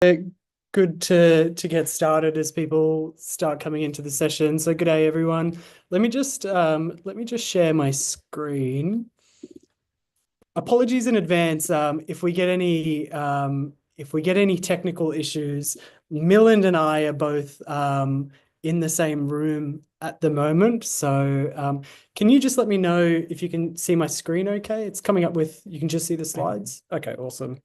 Uh, Good to get started as people start coming into the session. So good day, everyone. Let me just share my screen. Apologies in advance. If we get any technical issues, Milland and I are both in the same room at the moment. So can you just let me know if you can see my screen okay? It's coming up with, you can just see the slides. Okay, awesome.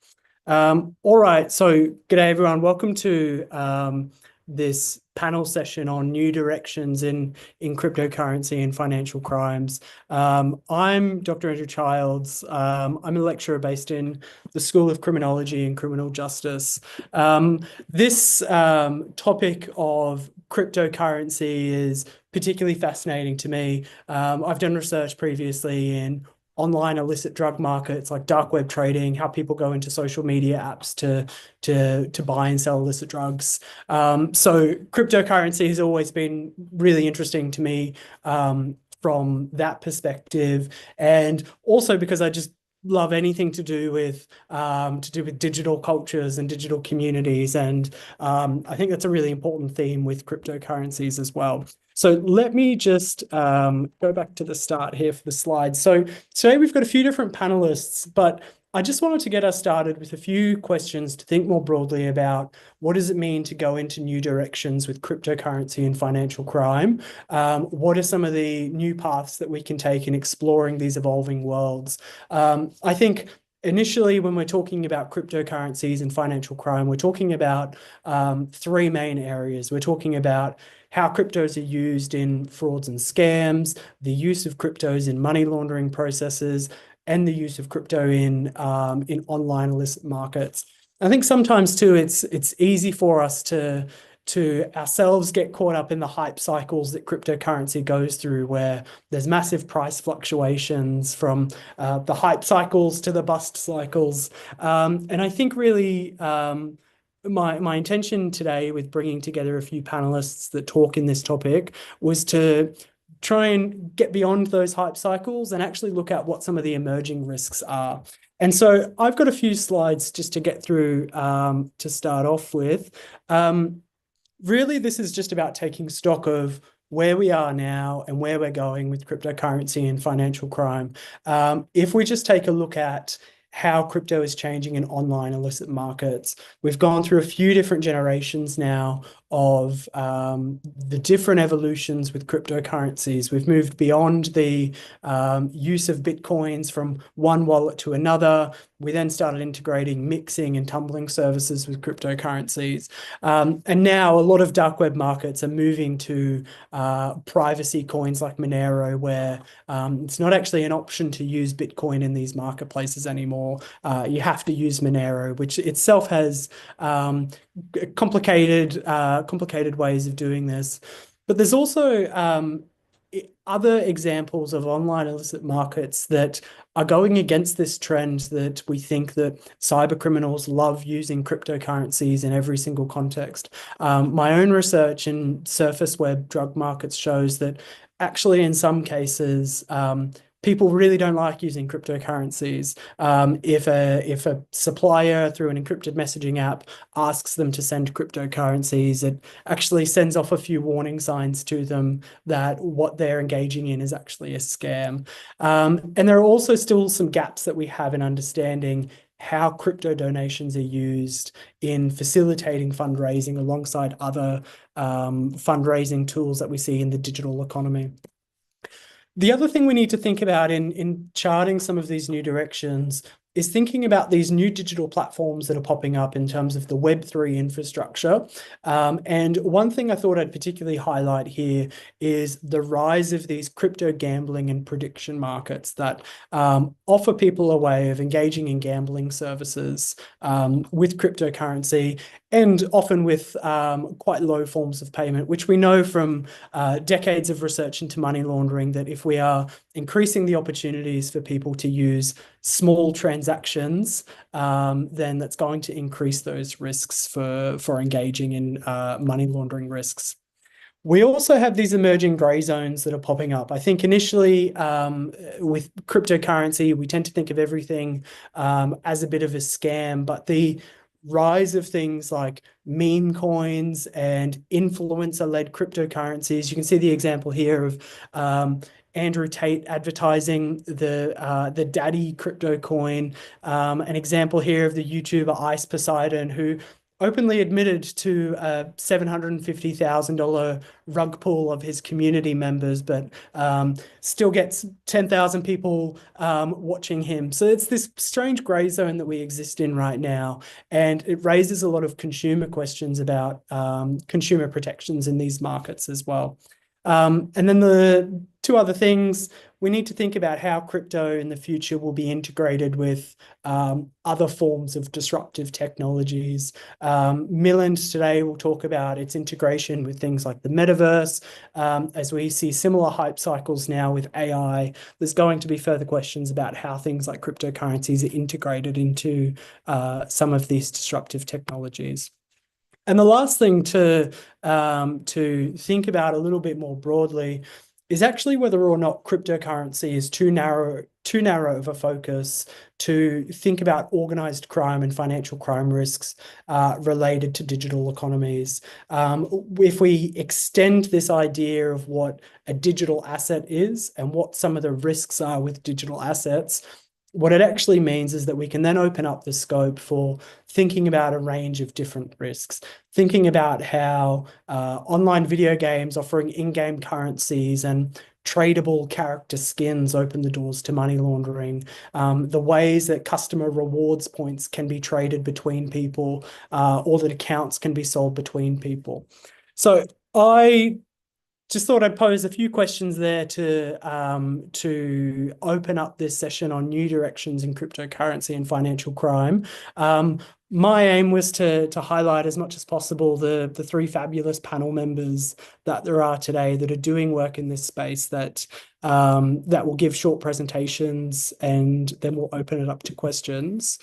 All right, so good day, everyone. Welcome to this panel session on new directions in cryptocurrency and financial crimes. I'm Dr. Andrew Childs. I'm a lecturer based in the School of Criminology and Criminal Justice. This topic of cryptocurrency is particularly fascinating to me. I've done research previously in online illicit drug markets like dark web trading, how people go into social media apps to buy and sell illicit drugs. So cryptocurrency has always been really interesting to me from that perspective, and also because I just love anything to do with digital cultures and digital communities, and I think that's a really important theme with cryptocurrencies as well. So let me just go back to the start here for the slides. So today we've got a few different panelists, but I just wanted to get us started with a few questions to think more broadly about what does it mean to go into new directions with cryptocurrency and financial crime? What are some of the new paths that we can take in exploring these evolving worlds? I think initially, when we're talking about cryptocurrencies and financial crime, we're talking about three main areas. We're talking about how cryptos are used in frauds and scams, the use of cryptos in money laundering processes, and the use of crypto in online illicit markets. I think sometimes too, it's easy for us to ourselves get caught up in the hype cycles that cryptocurrency goes through, where there's massive price fluctuations from the hype cycles to the bust cycles. And I think really my intention today with bringing together a few panelists that talk in this topic was to try and get beyond those hype cycles and actually look at what some of the emerging risks are. And so I've got a few slides just to get through to start off with. Really, this is just about taking stock of where we are now and where we're going with cryptocurrency and financial crime. If we just take a look at how crypto is changing in online illicit markets, we've gone through a few different generations now of the different evolutions with cryptocurrencies. We've moved beyond the use of Bitcoins from one wallet to another. We then started integrating mixing and tumbling services with cryptocurrencies. And now a lot of dark web markets are moving to privacy coins like Monero, where it's not actually an option to use Bitcoin in these marketplaces anymore. You have to use Monero, which itself has complicated ways of doing this. But there's also other examples of online illicit markets that are going against this trend, that we think that cyber criminals love using cryptocurrencies in every single context. My own research in surface web drug markets shows that actually in some cases, people really don't like using cryptocurrencies. If a supplier through an encrypted messaging app asks them to send cryptocurrencies, it actually sends off a few warning signs to them that what they're engaging in is actually a scam. And there are also still some gaps that we have in understanding how crypto donations are used in facilitating fundraising alongside other fundraising tools that we see in the digital economy. The other thing we need to think about in charting some of these new directions is thinking about these new digital platforms that are popping up in terms of the Web3 infrastructure. And one thing I thought I'd particularly highlight here is the rise of these crypto gambling and prediction markets that offer people a way of engaging in gambling services with cryptocurrency, and often with quite low forms of payment, which we know from decades of research into money laundering, that if we are increasing the opportunities for people to use small transactions, then that's going to increase those risks for engaging in money laundering risks. We also have these emerging grey zones that are popping up. I think initially with cryptocurrency, we tend to think of everything as a bit of a scam, but the rise of things like meme coins and influencer-led cryptocurrencies. You can see the example here of Andrew Tate advertising the Daddy crypto coin. An example here of the YouTuber Ice Poseidon, who openly admitted to a $750,000 rug pull of his community members, but still gets 10,000 people watching him. So it's this strange gray zone that we exist in right now. And it raises a lot of consumer questions about consumer protections in these markets as well. And then the two other things, we need to think about how crypto in the future will be integrated with other forms of disruptive technologies. Milland today will talk about its integration with things like the metaverse. As we see similar hype cycles now with AI, there's going to be further questions about how things like cryptocurrencies are integrated into some of these disruptive technologies. And the last thing to think about a little bit more broadly is actually whether or not cryptocurrency is too narrow of a focus to think about organized crime and financial crime risks related to digital economies. If we extend this idea of what a digital asset is and what some of the risks are with digital assets, what it actually means is that we can then open up the scope for thinking about a range of different risks, thinking about how online video games offering in-game currencies and tradable character skins open the doors to money laundering, the ways that customer rewards points can be traded between people, or that accounts can be sold between people. So I just thought I'd pose a few questions there to open up this session on new directions in cryptocurrency and financial crime. My aim was to highlight as much as possible the three fabulous panel members that there are today that are doing work in this space that will give short presentations, and then we'll open it up to questions.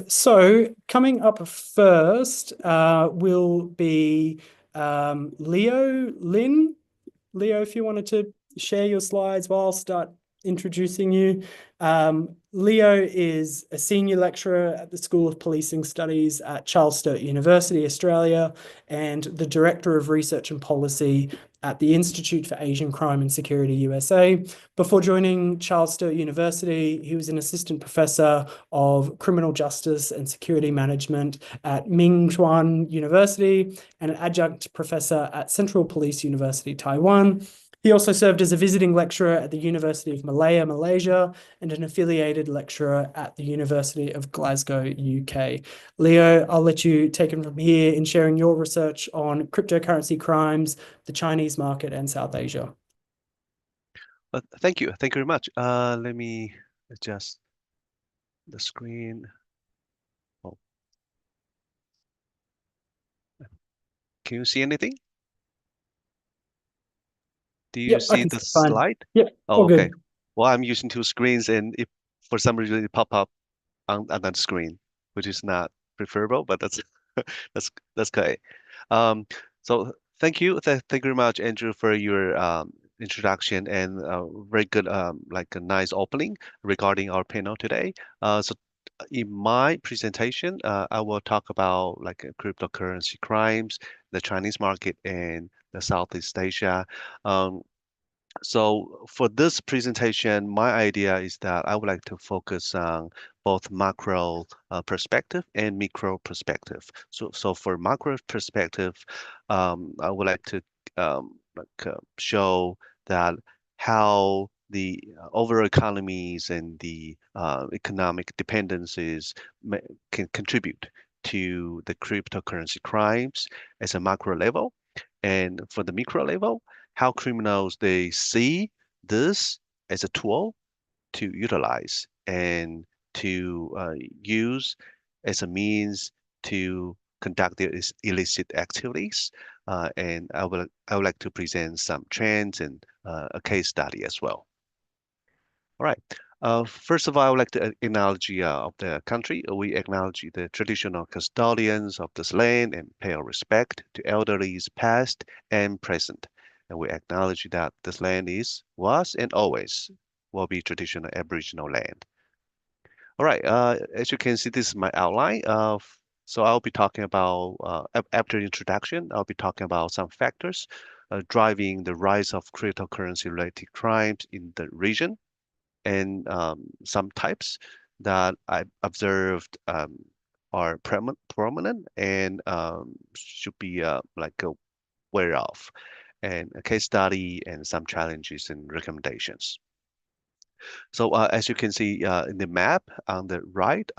So coming up first will be Leo Lin. Leo, if you wanted to share your slides while I'll start introducing you. Leo is a senior lecturer at the School of Policing Studies at Charles Sturt University, Australia, and the Director of Research and Policy at the Institute for Asian Crime and Security, USA. Before joining Charles Sturt University, he was an assistant professor of criminal justice and security management at Mingchuan University and an adjunct professor at Central Police University, Taiwan. He also served as a visiting lecturer at the University of Malaya, Malaysia, and an affiliated lecturer at the University of Glasgow, UK. Leo, I'll let you take it from here in sharing your research on cryptocurrency crimes, the Chinese market, and South Asia. Thank you. Thank you very much. Let me adjust the screen. Oh, can you see anything? Do you Yep, I see can the see fine. slide? Yep, Oh, all okay. good. Well, I'm using two screens, and if for some reason it pop up on that screen, which is not preferable, but that's that's okay. Um, so thank you very much, Andrew, for your introduction and very good like a nice opening regarding our panel today. So in my presentation, I will talk about like cryptocurrency crimes, the Chinese market, and the Southeast Asia. Um, so for this presentation, my idea is that I would like to focus on both macro perspective and micro perspective. So for macro perspective, I would like to show that how the overall economies and the economic dependencies can contribute to the cryptocurrency crimes as a macro level. And for the micro level, how criminals they see this as a tool to utilize and to use as a means to conduct their illicit activities. And I would like to present some trends and a case study as well. All right. First of all, I would like to acknowledge of the country. We acknowledge the traditional custodians of this land and pay our respect to elderlies past and present. And we acknowledge that this land is, was, and always will be traditional Aboriginal land. All right. As you can see, this is my outline. So I'll be talking about, after introduction, I'll be talking about some factors driving the rise of cryptocurrency related crimes in the region and some types that I observed are prominent and should be aware of, and a case study and some challenges and recommendations. So as you can see in the map on the right,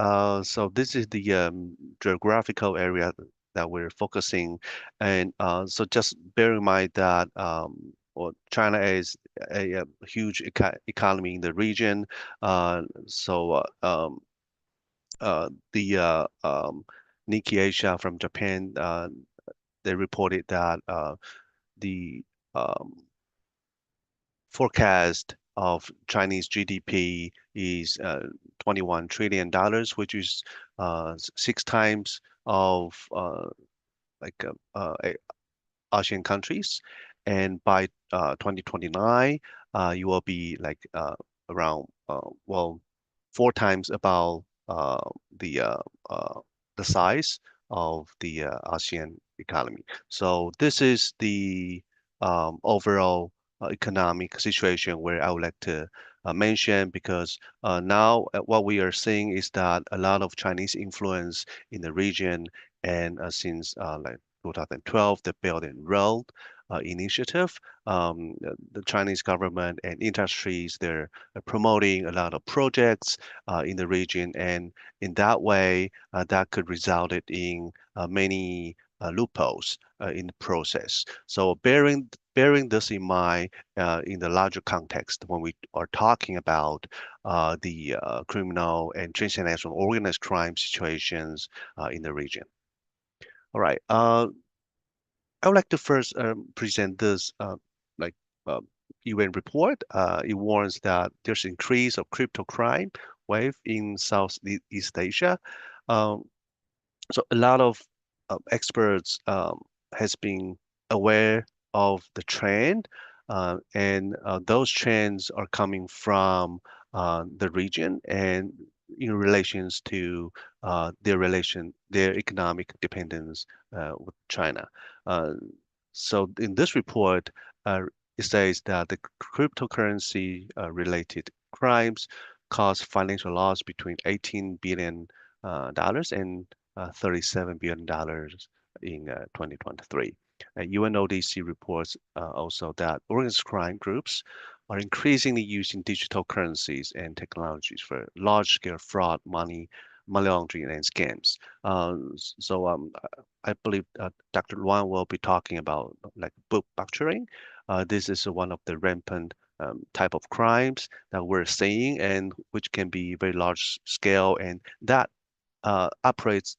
so this is the geographical area that we're focusing, and so just bear in mind that well, China is a huge economy in the region. So the Nikkei Asia from Japan, they reported that the um, forecast of Chinese GDP is $21 trillion, which is six times of like Asian countries. And by 2029, you will be around, well, four times about the uh, uh, the size of the ASEAN economy. So this is the overall economic situation where I would like to mention, because now what we are seeing is that a lot of Chinese influence in the region, and since 2012, the Belt and Road Initiative. The Chinese government and industries, they're promoting a lot of projects in the region, and in that way, that could result in many loopholes in the process. So bearing this in mind in the larger context, when we are talking about the criminal and transnational organized crime situations in the region. All right. I would like to first present this like uh, UN report. It warns that there's increase of crypto crime wave in Southeast Asia. Um, so a lot of experts has been aware of the trend, and those trends are coming from the region and in relations to their economic dependence with China. Uh, so in this report, it says that the cryptocurrency related crimes cause financial loss between 18 billion dollars and $37 billion in 2023. UNODC reports also that organized crime groups are increasingly using digital currencies and technologies for large-scale fraud, money laundering, and scams. I believe Dr. Luan will be talking about like book factoring. This is one of the rampant type of crimes that we're seeing, and which can be very large scale, and that operates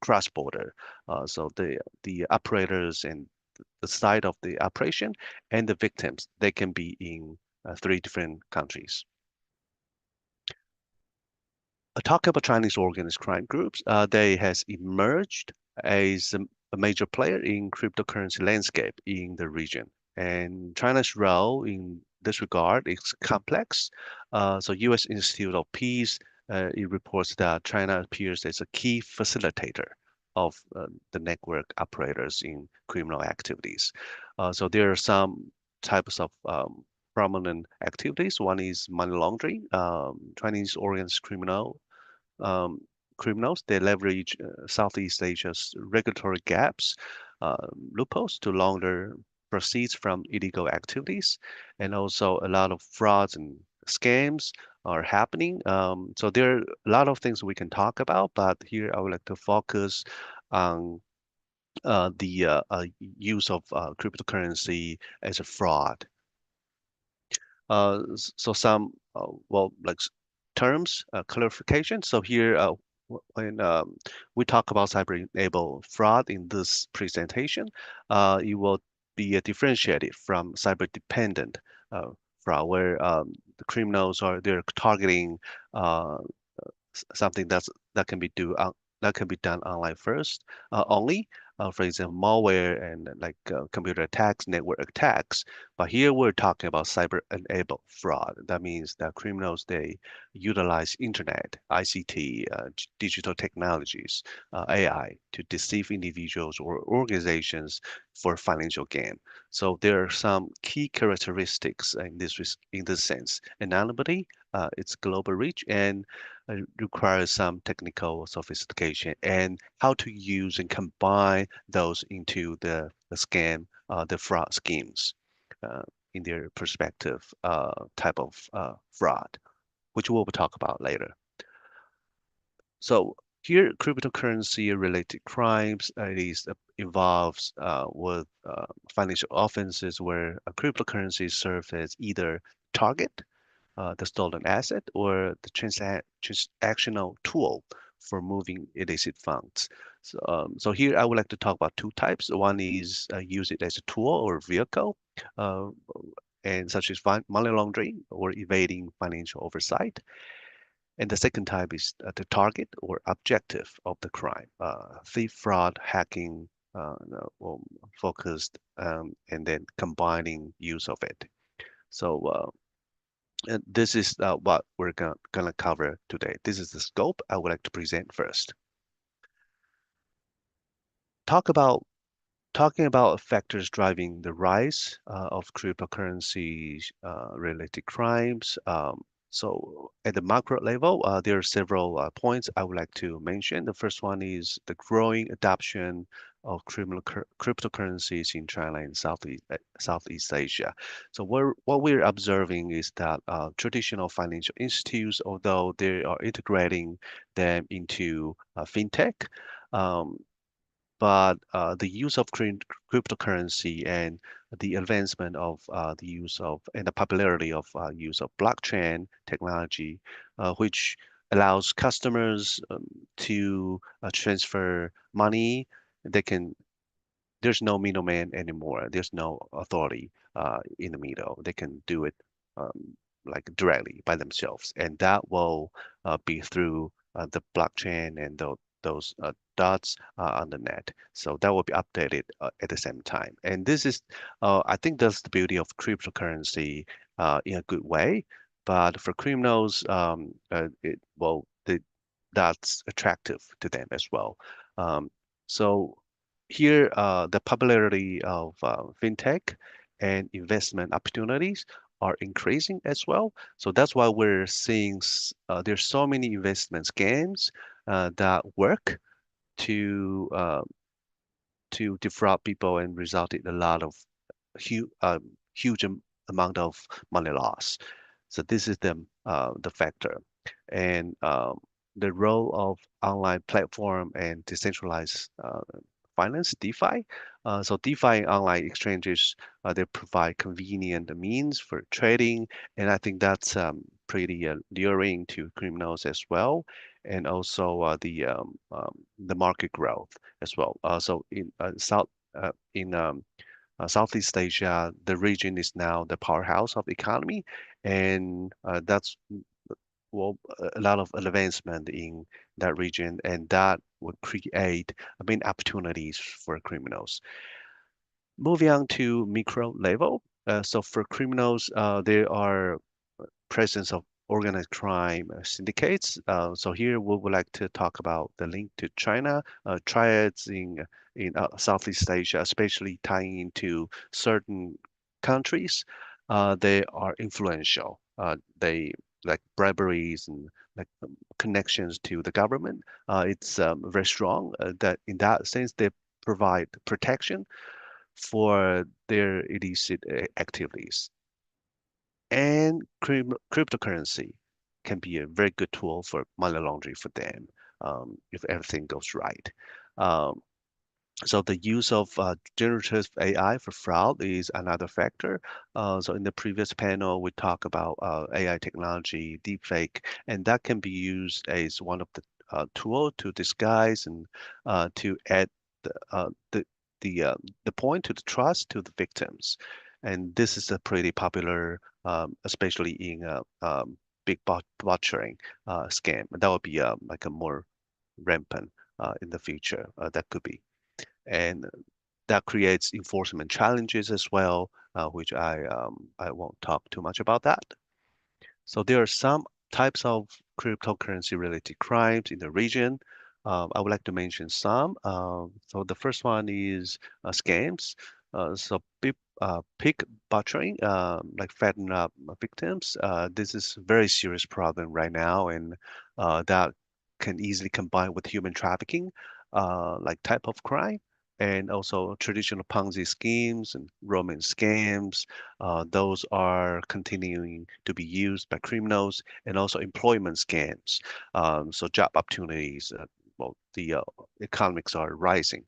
cross-border. So the operators and the site of the operation and the victims, they can be in three different countries. Talk about Chinese organized crime groups. They has emerged as a major player in cryptocurrency landscape in the region. And China's role in this regard is complex. So U.S. Institute of Peace, it reports that China appears as a key facilitator of the network operators in criminal activities. So there are some types of prominent activities. One is money laundering. Chinese organized um, criminals. They leverage Southeast Asia's regulatory gaps, loopholes to launder proceeds from illegal activities, and also a lot of frauds and scams are happening. So there are a lot of things we can talk about, but here I would like to focus on the use of cryptocurrency as a fraud. So some well like terms clarification. So here when we talk about cyber-enabled fraud in this presentation, it will be differentiated from cyber-dependent fraud, where the criminals are they're targeting uh, something that can be done online first only. for example, malware and like computer attacks, network attacks. But here we're talking about cyber-enabled fraud. That means that criminals, they utilize internet, ICT, digital technologies, AI to deceive individuals or organizations for financial gain. So there are some key characteristics in in this sense. Anonymity, its global reach, and requires some technical sophistication and how to use and combine those into the fraud schemes uh, in their perspective type of fraud, which we'll talk about later. So here, cryptocurrency related crimes, involves with financial offenses where a cryptocurrency serves as either target, the stolen asset, or the transactional tool for moving illicit funds. So here I would like to talk about two types. One is use it as a tool or vehicle, uh, and such as money laundering or evading financial oversight. And the second type is the target or objective of the crime, thief, fraud, hacking, focused, and then combining use of it. So and this is what we're gonna cover today. This is the scope I would like to present first. Talk about Talking about factors driving the rise of cryptocurrency related crimes. So at the macro level, there are several points I would like to mention. The first one is the growing adoption of cryptocurrencies in China and Southeast Asia. So what we're observing is that traditional financial institutes, although they are integrating them into fintech, um, but the use of cryptocurrency and the advancement of the use of and the popularity of use of blockchain technology, which allows customers to transfer money. They can There's no middleman anymore. There's no authority in the middle. They can do it like directly by themselves, and that will be through the blockchain and those dots on the net. So that will be updated at the same time. And I think that's the beauty of cryptocurrency in a good way. But for criminals, that's attractive to them as well. So here, the popularity of fintech and investment opportunities are increasing as well. So that's why we're seeing there's so many investment scams that work to uh, to defraud people and result in a lot of huge amount of money loss. So this is the factor, and the role of online platform and decentralized finance, DeFi. So DeFi and online exchanges, they provide convenient means for trading, and I think that's pretty luring to criminals as well, and also the market growth as well. So in Southeast Asia, the region is now the powerhouse of the economy, and that's a lot of advancement in that region, and that would create, I mean, opportunities for criminals. Moving on to micro level. So for criminals, there are presence of organized crime syndicates. So here we would like to talk about the link to China, triads in Southeast Asia, especially tying into certain countries. They are influential. They like briberies and like connections to the government. It's very strong. That in that sense, they provide protection for their illicit activities. And cryptocurrency can be a very good tool for money laundering for them if everything goes right. Um, so the use of generative AI for fraud is another factor. So in the previous panel, we talked about AI technology, deepfake, and that can be used as one of the tool to disguise and to add the uh, the the uh, the point to the trust to the victims. And this is a pretty popular, especially in big botchering scam. That would be like a more rampant in the future. That could be. and that creates enforcement challenges as well, which I won't talk too much about that. So there are some types of cryptocurrency related crimes in the region. I would like to mention some. So the first one is scams. So pig butchering, like fatten up victims. This is a very serious problem right now, and that can easily combine with human trafficking, like type of crime. And also traditional Ponzi schemes and romance scams, those are continuing to be used by criminals, and also employment scams. So job opportunities, well, the economics are rising.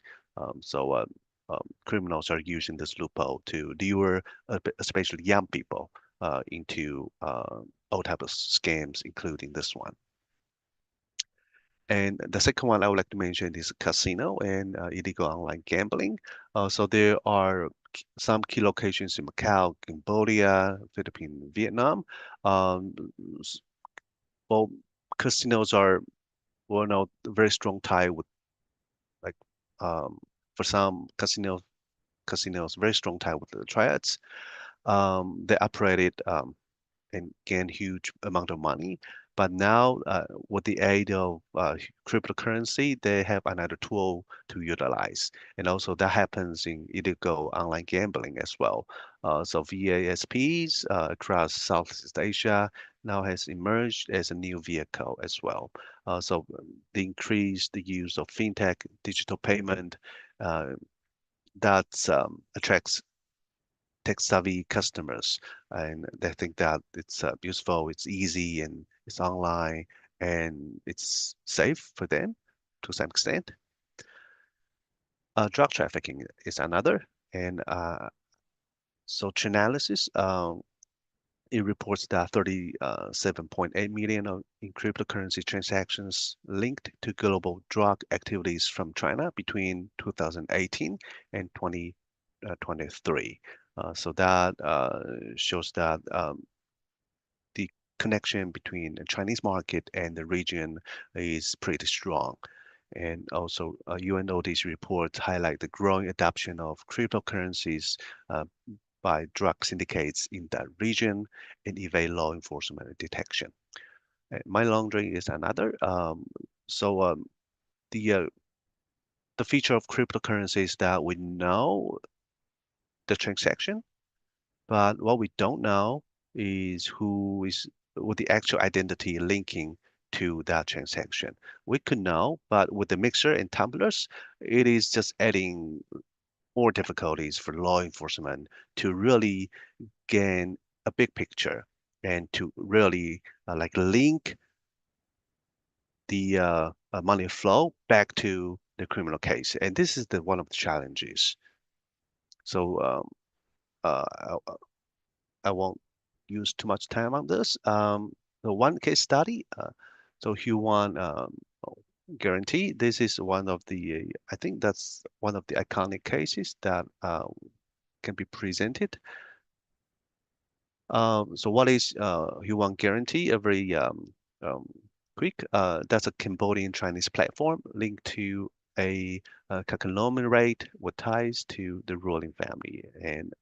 Criminals are using this loophole to lure, especially young people, into all type of scams, including this one. And the second one I would like to mention is casino and illegal online gambling. So there are some key locations in Macau, Cambodia, Philippines, Vietnam. Um, s- well, casinos are one of the very strong tie with like um, for some casinos very strong tie with the triads. They operated and gain huge amount of money. But now, with the aid of cryptocurrency, they have another tool to utilize. And also that happens in illegal online gambling as well. So VASPs across Southeast Asia now has emerged as a new vehicle as well. The increased the use of fintech, digital payment, uh, that attracts tech-savvy customers, and they think that it's useful, it's easy, and it's online, and it's safe for them to some extent. Drug trafficking is another, and so Chainalysis, it reports that 37.8 million in cryptocurrency transactions linked to global drug activities from China between 2018 and 2023. So that shows that the connection between the Chinese market and the region is pretty strong. And also, UNODC reports highlight the growing adoption of cryptocurrencies uh, by drug syndicates in that region and evade law enforcement and detection. Money laundering is another. So the uh, the feature of cryptocurrency is that we know the transaction, but what we don't know is who is with the actual identity linking to that transaction. We could know, but with the mixer and tumblers, it is just adding more difficulties for law enforcement to really gain a big picture and to really like link the money flow back to the criminal case. And this is the one of the challenges. So I won't use too much time on this. The one case study, so Huan guarantee. This is one of the, I think that's one of the iconic cases that can be presented. So what is Huan guarantee? A very um, quick. That's a Cambodian Chinese platform linked to a conglomerate with ties to the ruling family, and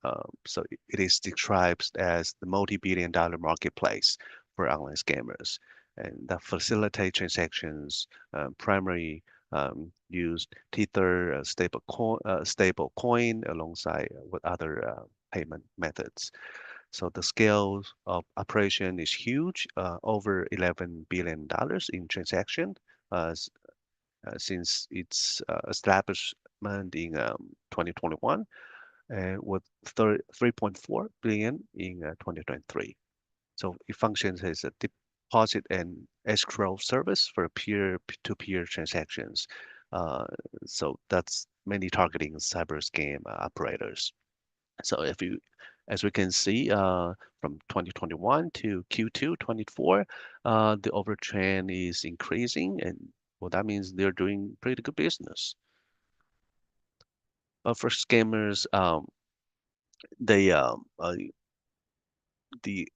so it is described as the multi-billion-dollar marketplace for online scammers, and that facilitate transactions. Primary used Tether stable coin alongside with other payment methods. So the scale of operation is huge, over $11 billion in transaction since its establishment in 2021, and with 3.4 billion in 2023. So it functions as a deposit and escrow service for peer-to-peer transactions. Uh, so that's mainly targeting cyber scam operators. So as we can see, from 2021 to Q2 24, the overall trend is increasing, and well, that means they're doing pretty good business. But for scammers, they the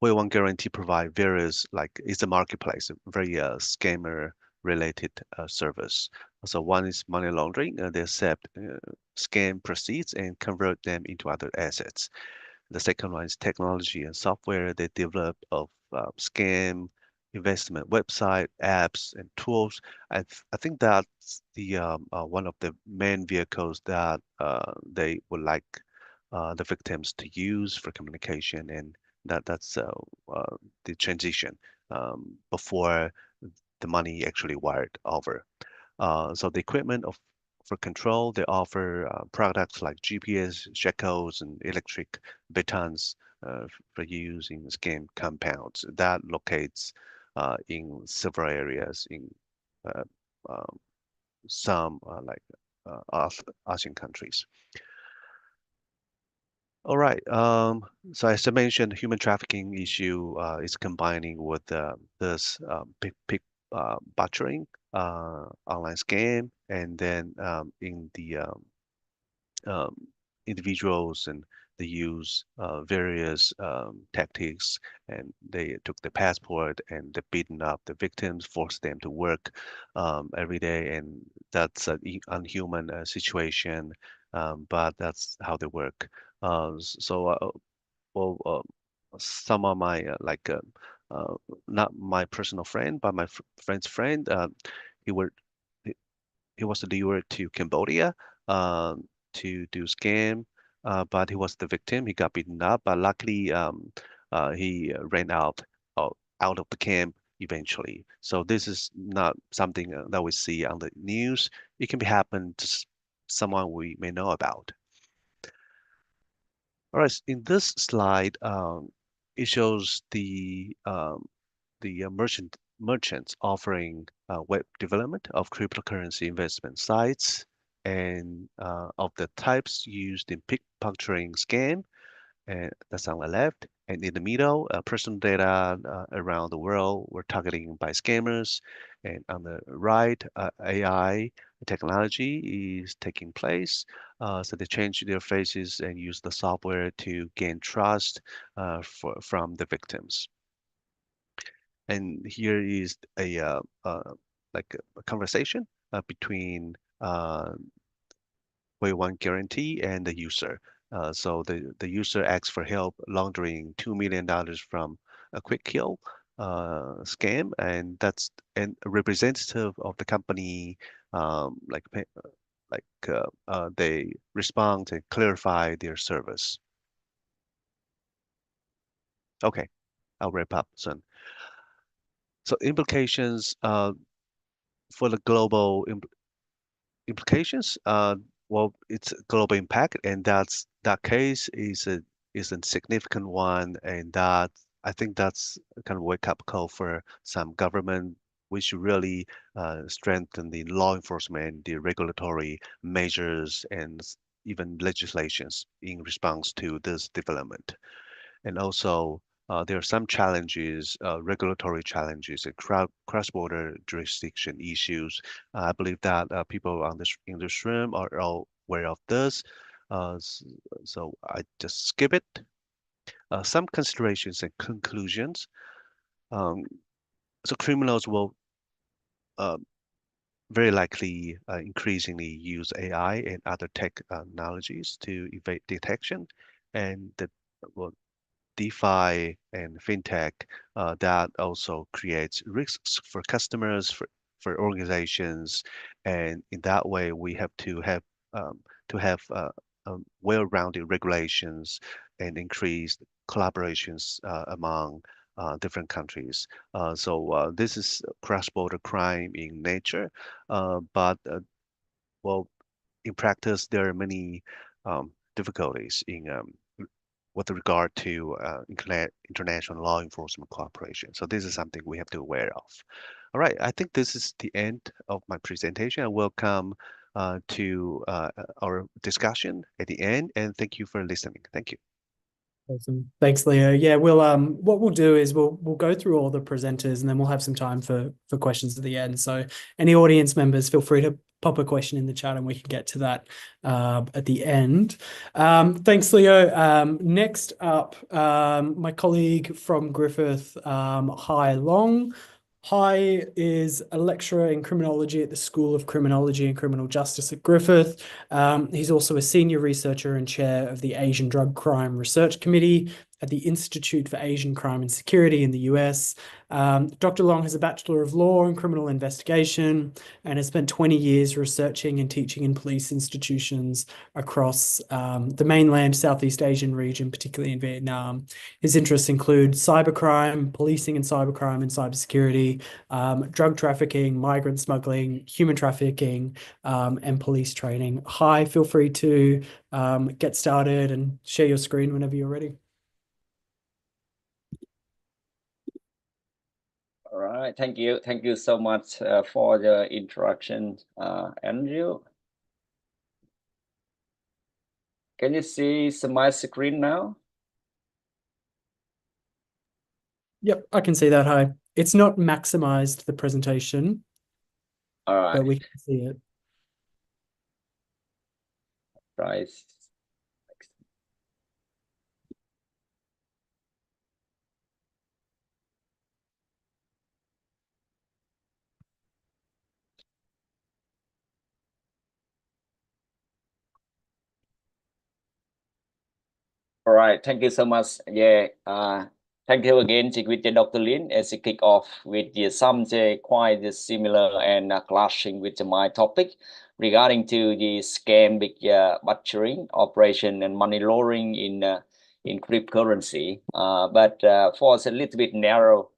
Way One Guarantee provide various, like it's a marketplace, a very scammer related service. So one is money laundering. They accept scam proceeds and convert them into other assets. The second one is technology and software. They develop of scam investment website, apps, and tools. I think that's the one of the main vehicles that they would like the victims to use for communication, and that's the transition before the money actually wired over. So the equipment for control, they offer products like GPS, shekels, and electric batons for use in scam compounds that locates in several areas in uh, um, some Asian countries. All right. So as I mentioned, human trafficking issue is combining with this pick butchering online scam, and then in the um, individuals and they use various tactics, and they took the passport and they beaten up the victims, forced them to work every day, and that's an unhuman situation, but that's how they work. Well, some of my uh, not my personal friend, but my friend's friend, he were he was lured to Cambodia to do scam, but he was the victim. He got beaten up, but luckily he ran out of the camp eventually. So this is not something that we see on the news. It can be happen to someone we may know about. All right, in this slide, it shows the merchants offering web development of cryptocurrency investment sites and of the types used in pickpocketing scam, and that's on the left. And in the middle, personal data around the world were targeting by scammers. And on the right, AI technology is taking place. So they change their faces and use the software to gain trust from the victims. And here is a conversation between Wave one guarantee and the user. So the user asks for help laundering $2 million from a quick kill scam, and that's and a representative of the company they respond and clarify their service. Okay, I'll wrap up soon. So implications for the global implications, well, it's a global impact, and that case is a significant one, and that I think that's a kind of wake up call for some government. We should really strengthen the law enforcement, the regulatory measures, and even legislations in response to this development. And also, there are some challenges, regulatory challenges, and cross-border jurisdiction issues. I believe that people on this in this room are all aware of this. So I just skip it. Some considerations and conclusions. Um, so criminals will uh, very likely increasingly use AI and other technologies to evade detection, and that will DeFi and fintech, that also creates risks for customers, for organizations, and in that way, we have to have well-rounded regulations and increased collaborations among different countries. So this is cross-border crime in nature, but well, in practice, there are many difficulties in with regard to international law enforcement cooperation. So this is something we have to aware of. All right, I think this is the end of my presentation. I will come to our discussion at the end, and thank you for listening. Thank you. Awesome. Thanks, Leo. Yeah, we'll what we'll do is we'll go through all the presenters and then we'll have some time for questions at the end. So any audience members, feel free to pop a question in the chat and we can get to that at the end. Thanks, Leo. Next up, my colleague from Griffith, Hai Long. Hai is a lecturer in criminology at the School of Criminology and Criminal Justice at Griffith. He's also a senior researcher and chair of the Asian Drug Crime Research Committee at the Institute for Asian Crime and Security in the US. Dr. Long has a Bachelor of Law in Criminal Investigation and has spent 20 years researching and teaching in police institutions across the mainland Southeast Asian region, particularly in Vietnam. His interests include cybercrime, policing and cybersecurity, drug trafficking, migrant smuggling, human trafficking, and police training. Hi, feel free to get started and share your screen whenever you're ready. All right, thank you. Thank you so much for the introduction, Andrew. Can you see my screen now? Yep, I can see that. Hi. It's not maximized the presentation, All right, but we can see it. right. All right, thank you so much. Yeah, thank you again with Dr. Lin as a kick off with some quite similar and clashing with my topic regarding to the scam, big butchering operation and money laundering in cryptocurrency. But for a little bit narrow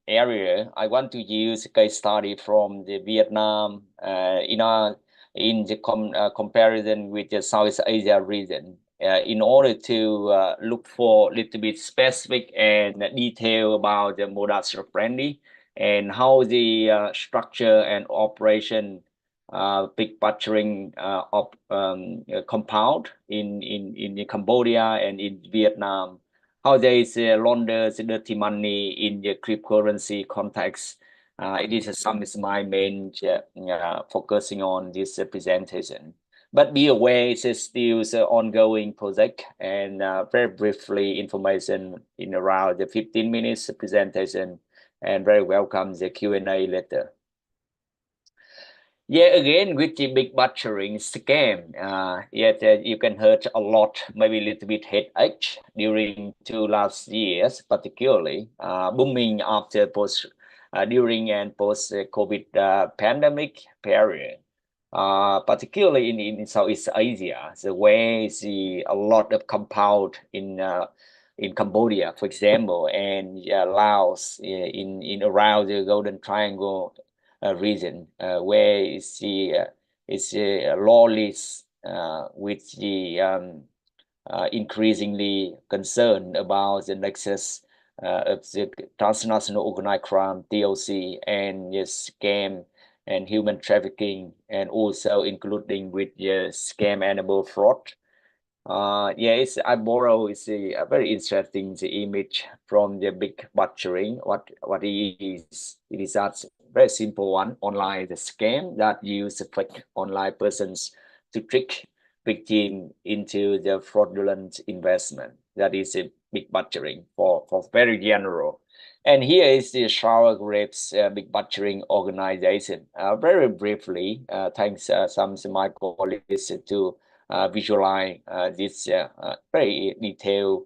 area, I want to use a case study from the Vietnam in the comparison with the Southeast Asia region. In order to look for a little bit specific and detail about the modus operandi and how the structure and operation big butchering compound in Cambodia and in Vietnam, how there is launder dirty money in the cryptocurrency context. It is some is my main focusing on this presentation. But be aware, it's still an ongoing project, and very briefly information in around the 15 minutes presentation, and very welcome the Q&A later. Yeah, again with the big butchering scam, yet you can hurt a lot, maybe a little bit headache during 2 last years, particularly booming after post during and post COVID pandemic period. Particularly in Southeast Asia, so where you see a lot of compound in Cambodia, for example, and Laos in around the Golden Triangle region, where you see it's lawless with the increasingly concerned about the nexus of the transnational organized crime (TOC) and the scam and human trafficking, and also including with the scam animal fraud. Yeah, I borrow is a very interesting the image from the big butchering. What it is? It is that very simple one online the scam that use fake online persons to trick victim into the fraudulent investment. That is a big butchering for very general. And here is the Sour Grapes Big Butchering Organization. Very briefly, thanks some of my colleagues to visualize this very detailed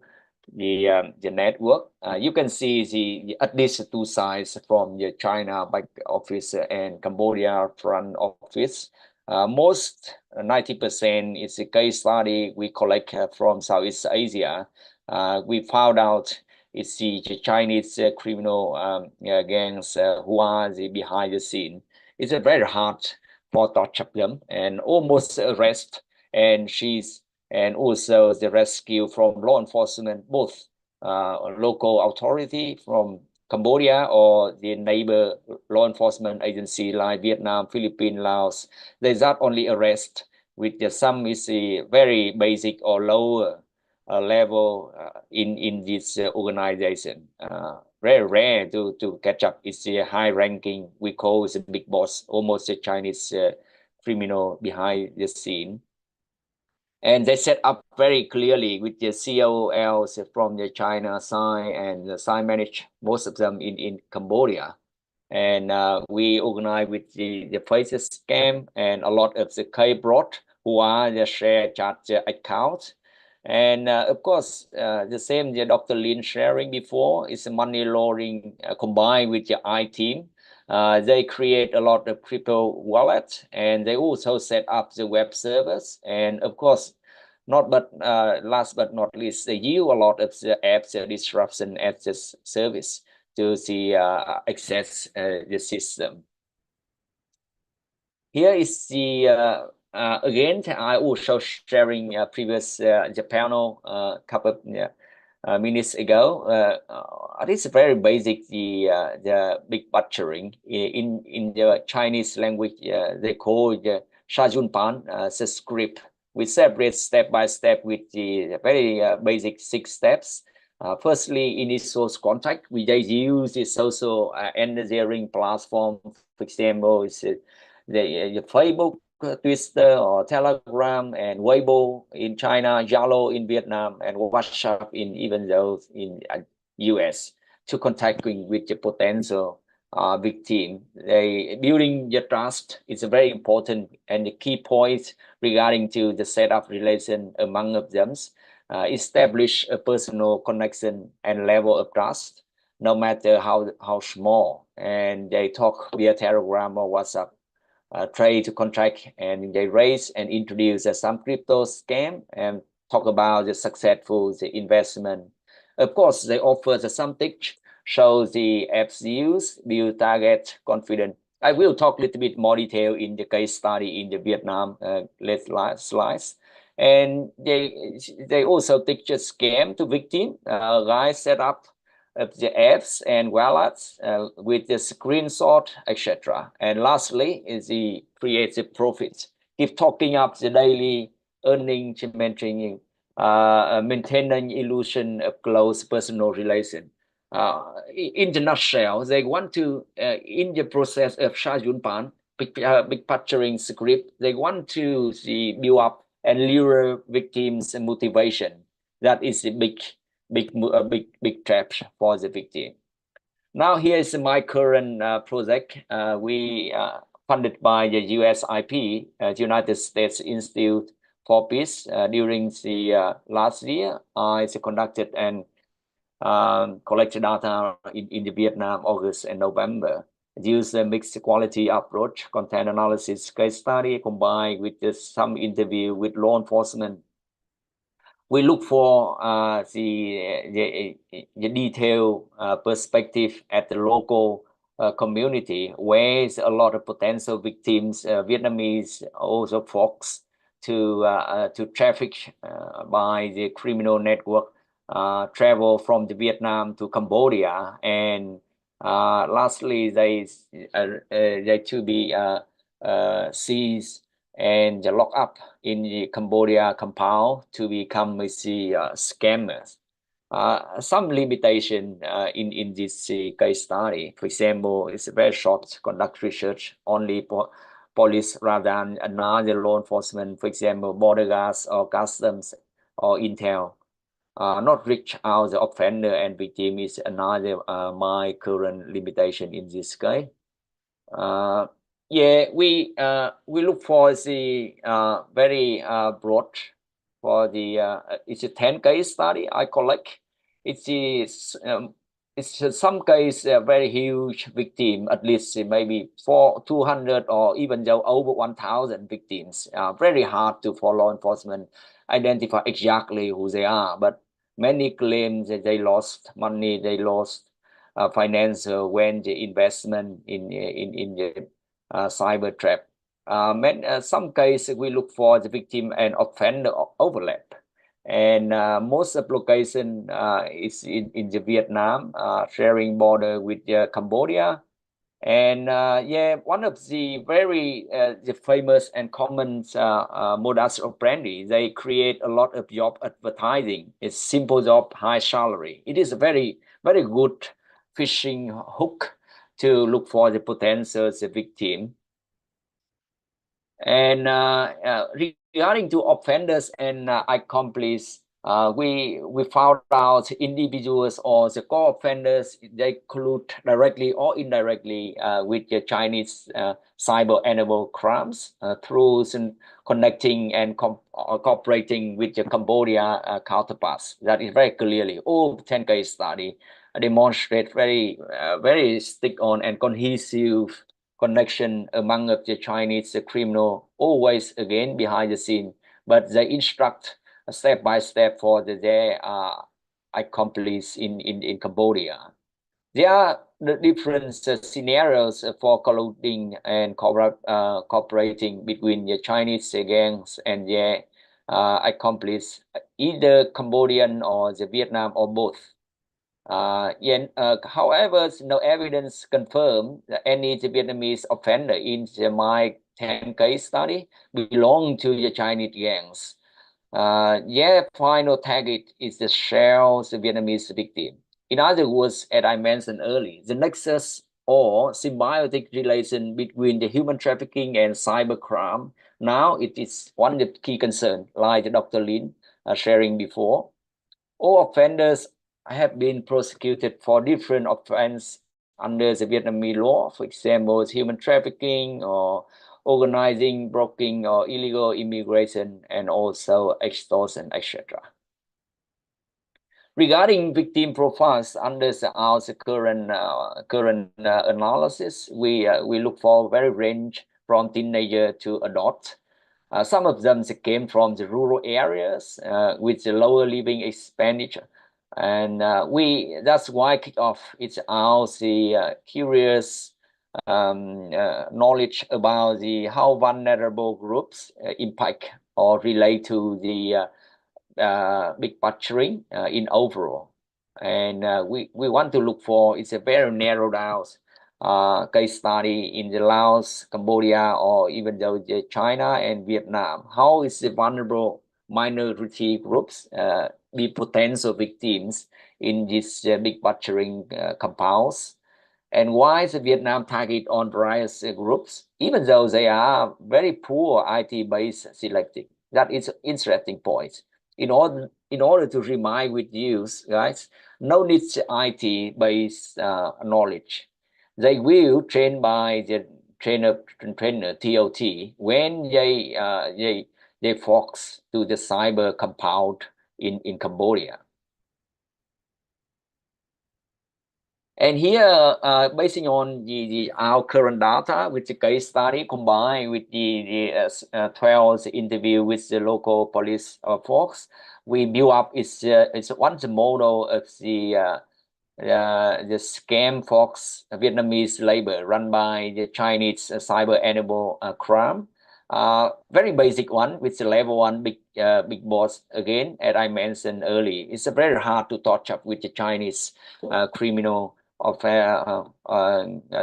the network. You can see at least two sides from the China back office and Cambodia front office. Most 90% is a case study we collect from Southeast Asia. We found out it's the Chinese criminal gangs who are behind the scene. It's very hard for torture them and almost arrest and also the rescue from law enforcement, both local authority from Cambodia or the neighbor law enforcement agency like Vietnam, Philippines, Laos. They not only arrest with some is very basic or lower level in this organization. Very rare to catch up. It's a high ranking. We call it a big boss, almost a Chinese criminal behind the scene. And they set up very clearly with the COLs from the China side, and the side manage most of them in Cambodia. And we organize with the faces scam and a lot of the K-bot who are the share chat accounts. And of course, the same the Dr. Lin sharing before is money laundering combined with the I team. They create a lot of crypto wallets, and they also set up the web servers. And of course, not but last but not least, they use a lot of the apps disruption as a service to the access the system. Here is the again, I also sharing previous the panel couple minutes ago. This is very basic the big butchering in the Chinese language. They call the Shajunpan the script. We separate step by step with the very basic 6 steps. Firstly, initial contact. We just use the social engineering platform. For example, is the Facebook, Twitter, or Telegram, and Weibo in China, Zalo in Vietnam, and WhatsApp in even those in US to contacting with the potential victim. They building the trust is very important, and the key points regarding to the setup relation among of them. Establish a personal connection and level of trust, no matter how small. And they talk via Telegram or WhatsApp. Try to contract, and they raise and introduce some crypto scam and talk about the successful the investment. Of course, they offer some tips, show the apps use, build target confident. I will talk a little bit more detail in the case study in the Vietnam slides. And they also teach a scam to victim. Guys set up the apps and wallets with the screenshot, etc. And lastly is the creative profits. Keep talking up the daily earning, maintaining illusion of close personal relation. In the nutshell, they want to, in the process of Sha Yunpan, big picturing script, they want to build up and lure victims' motivation. That is the big trap for the victim. Now here is my current project. We funded by the USIP, United States Institute for Peace. During the last year, I conducted and collected data in the Vietnam, August and November. Use a mixed quality approach, content analysis, case study combined with some interview with law enforcement. We look for the detailed perspective at the local community, where is a lot of potential victims, Vietnamese also folks to traffic by the criminal network, travel from the Vietnam to Cambodia, and lastly they to be seized and locked up in the Cambodia compound to become the scammers. Some limitation in this case study. For example, it's very short conduct research only for police rather than another law enforcement, for example, border guards or customs or intel. Not reach out the offender and victim is another my current limitation in this case. Yeah, we look for the very broad for the it's a 10 case study I collect. It's some case very huge victim, at least maybe 200 or even though over 1,000 victims. Very hard to for law enforcement identify exactly who they are, but many claim that they lost money, they lost financial when the investment in the cyber trap. Some cases we look for the victim and offender overlap, and most application is in the Vietnam, sharing border with Cambodia. And yeah, one of the very the famous and common modus operandi, they create a lot of job advertising. It's simple job, high salary. It is a very good fishing hook to look for the potential victim. And regarding to offenders and accomplices, we found out individuals or the co-offenders, they collude directly or indirectly with the Chinese cyber animal crimes through connecting and cooperating with the Cambodia counterparts. That is very clearly. All 10 case study demonstrate very stick on and cohesive connection among the Chinese criminal, always again behind the scene, but they instruct step by step for their accomplices in Cambodia. There are the different scenarios for colluding and cooperating between the Chinese gangs and their accomplices, either Cambodian or the Vietnam or both. However, no evidence confirmed that any Vietnamese offender in my 10 case study belong to the Chinese gangs. Their final target is the Shell's Vietnamese victim. In other words, as I mentioned earlier, the nexus or symbiotic relation between the human trafficking and cybercrime, now it is one of the key concerns, like Dr. Lin sharing before. All offenders have been prosecuted for different offenses under the Vietnamese law, for example, human trafficking or organizing, brokering, or illegal immigration, and also extortion, etc. Regarding victim profiles under our current analysis, we look for very range from teenager to adult. Some of them came from the rural areas with the lower living expenditure. And that's why Kickoff is out the curious knowledge about how vulnerable groups impact or relate to the big butchering in overall. And we want to look for, it's a very narrow down case study in the Laos, Cambodia, or even though China and Vietnam. How is the vulnerable minority groups be potential victims in these big butchering compounds? And why is Vietnam target on various groups, even though they are very poor IT-based selecting? That is interesting point. In order to remind with you guys, no need IT-based knowledge. They will train by the trainer TOT when they focus to the cyber compound in Cambodia. And here, basing on our current data with the case study combined with the 12 interview with the local police folks, we build up it's one model of the scam fox Vietnamese labor run by the Chinese cyber animal crime. Very basic one with the level 1 big boss again, as I mentioned earlier. It's very hard to touch up with the Chinese criminal of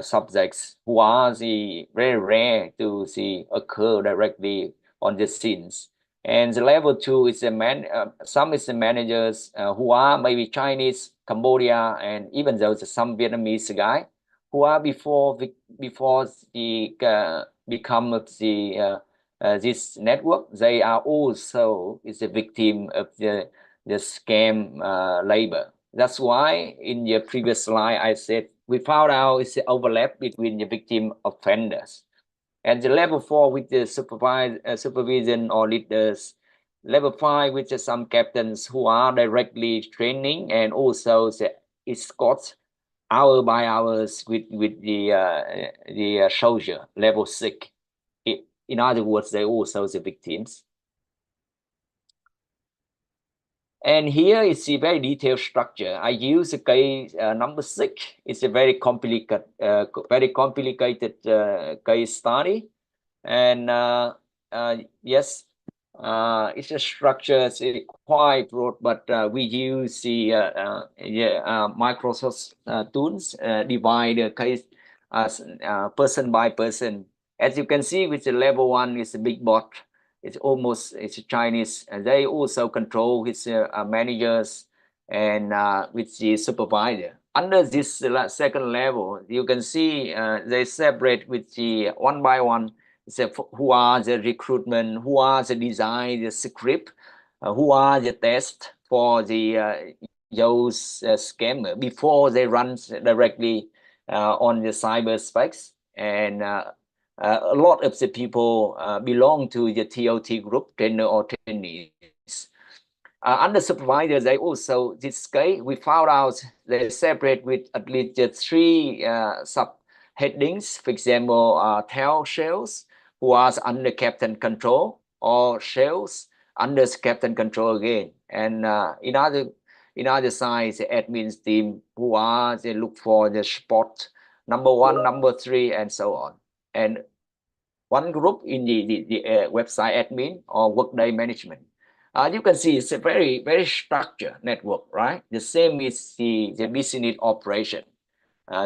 subjects who are very rare to see occur directly on the scenes. And the level 2 is some is the managers who are maybe Chinese, Cambodia, and even those some Vietnamese guy who are before the become of the this network. They are also is a victim of the scam labor. That's why in the previous slide I said we found out it's the overlap between the victim offenders. And the level 4 with the supervision or leaders. Level 5 with some captains who are directly training and also the escorts hour by hours with the soldier. Level 6. In other words, they also the victims. And here is a very detailed structure. I use a case number 6. It's a very complicated case study. And yes, it's a structure. It's quite broad, but we use the Microsoft tools divide the case as person by person. As you can see, with the level 1 is a big bot. It's a Chinese, and they also control his managers and with the supervisor. Under this second level, you can see they separate with the one by one who are the recruitment, who are the design, the script, who are the test for the those scammer before they run directly on the cyberspace. And a lot of the people belong to the TOT group, trainer or trainees. Under supervisor, they also, this case, we found out they separate with at least three subheadings. For example, tail shells, who are under captain control, or shells under captain control again. And in other sides, the admins team, who are, they look for the spot number 1, number 3, and so on. And one group in the website admin or workday management. You can see it's a very, very structured network, right? The same is the business operation.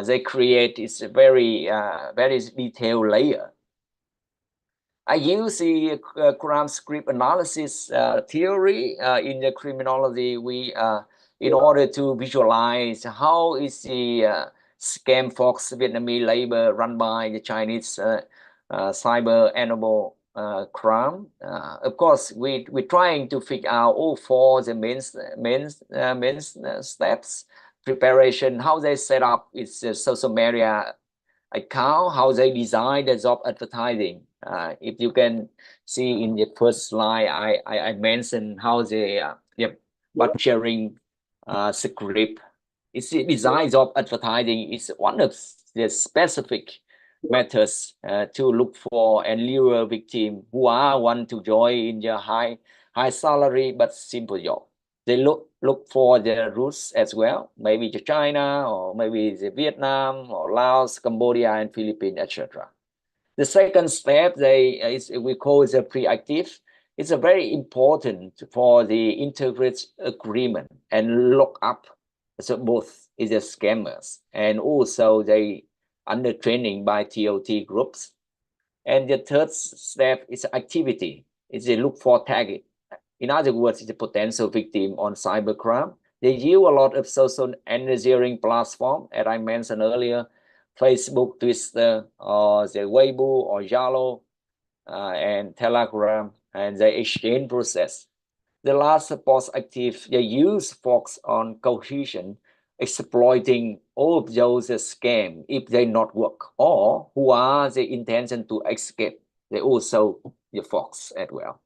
They create is a very, very detailed layer. I use the crime script analysis theory in the criminology. We, in order to visualize how is the scam fox Vietnamese labor run by the Chinese cyber animal crime. Of course, we're trying to figure out all four the main steps. Preparation, how they set up its social media account, how they design the job advertising. If you can see in the first slide, I mentioned how the bot sharing script. It's the design of advertising is one of the specific methods to look for and lure victims who want to join in the high salary but simple job. They look for the roots as well, maybe to China or maybe the Vietnam or Laos, Cambodia, and Philippines, etc. The second step we call the pre-active. It's a very important for the integrate agreement and lock up. So both is the scammers and also they under training by TOT groups. And the third step is activity. It's a look for target. In other words, it's a potential victim on cybercrime. They use a lot of social engineering platform, as I mentioned earlier, Facebook, Twitter, or the Weibo or Yalo, and Telegram, and the exchange process. The last post-active, they use Fox on cohesion, exploiting all of those scams if they not work, or who are the intention to escape. They also the Fox as well.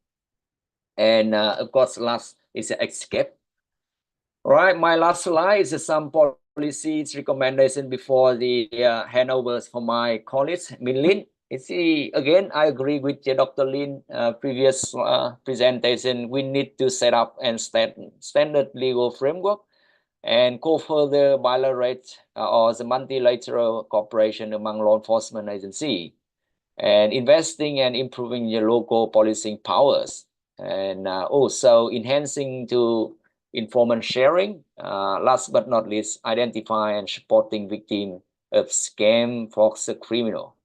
And of course, last is escape. All right, my last slide is some policies recommendation before the handovers for my colleagues, Min Lin. Again, I agree with Dr. Lin previous presentation. We need to set up and standard legal framework and go further bilateral or the multilateral cooperation among law enforcement agencies and investing and improving the local policing powers and also enhancing to informant sharing. Last but not least, identify and supporting victims of scam, fox, criminal.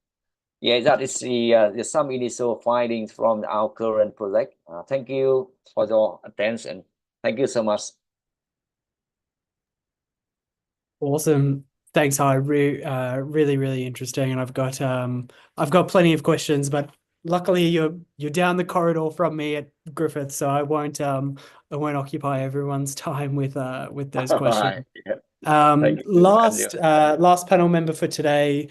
Yeah, that is the some initial findings from our current project. Thank you for your attention. Thank you so much. Awesome. Thanks, Hai. Really, really interesting. And I've got plenty of questions, but luckily you're down the corridor from me at Griffith, so I won't occupy everyone's time with those questions. Yeah. Thank you, Last panel member for today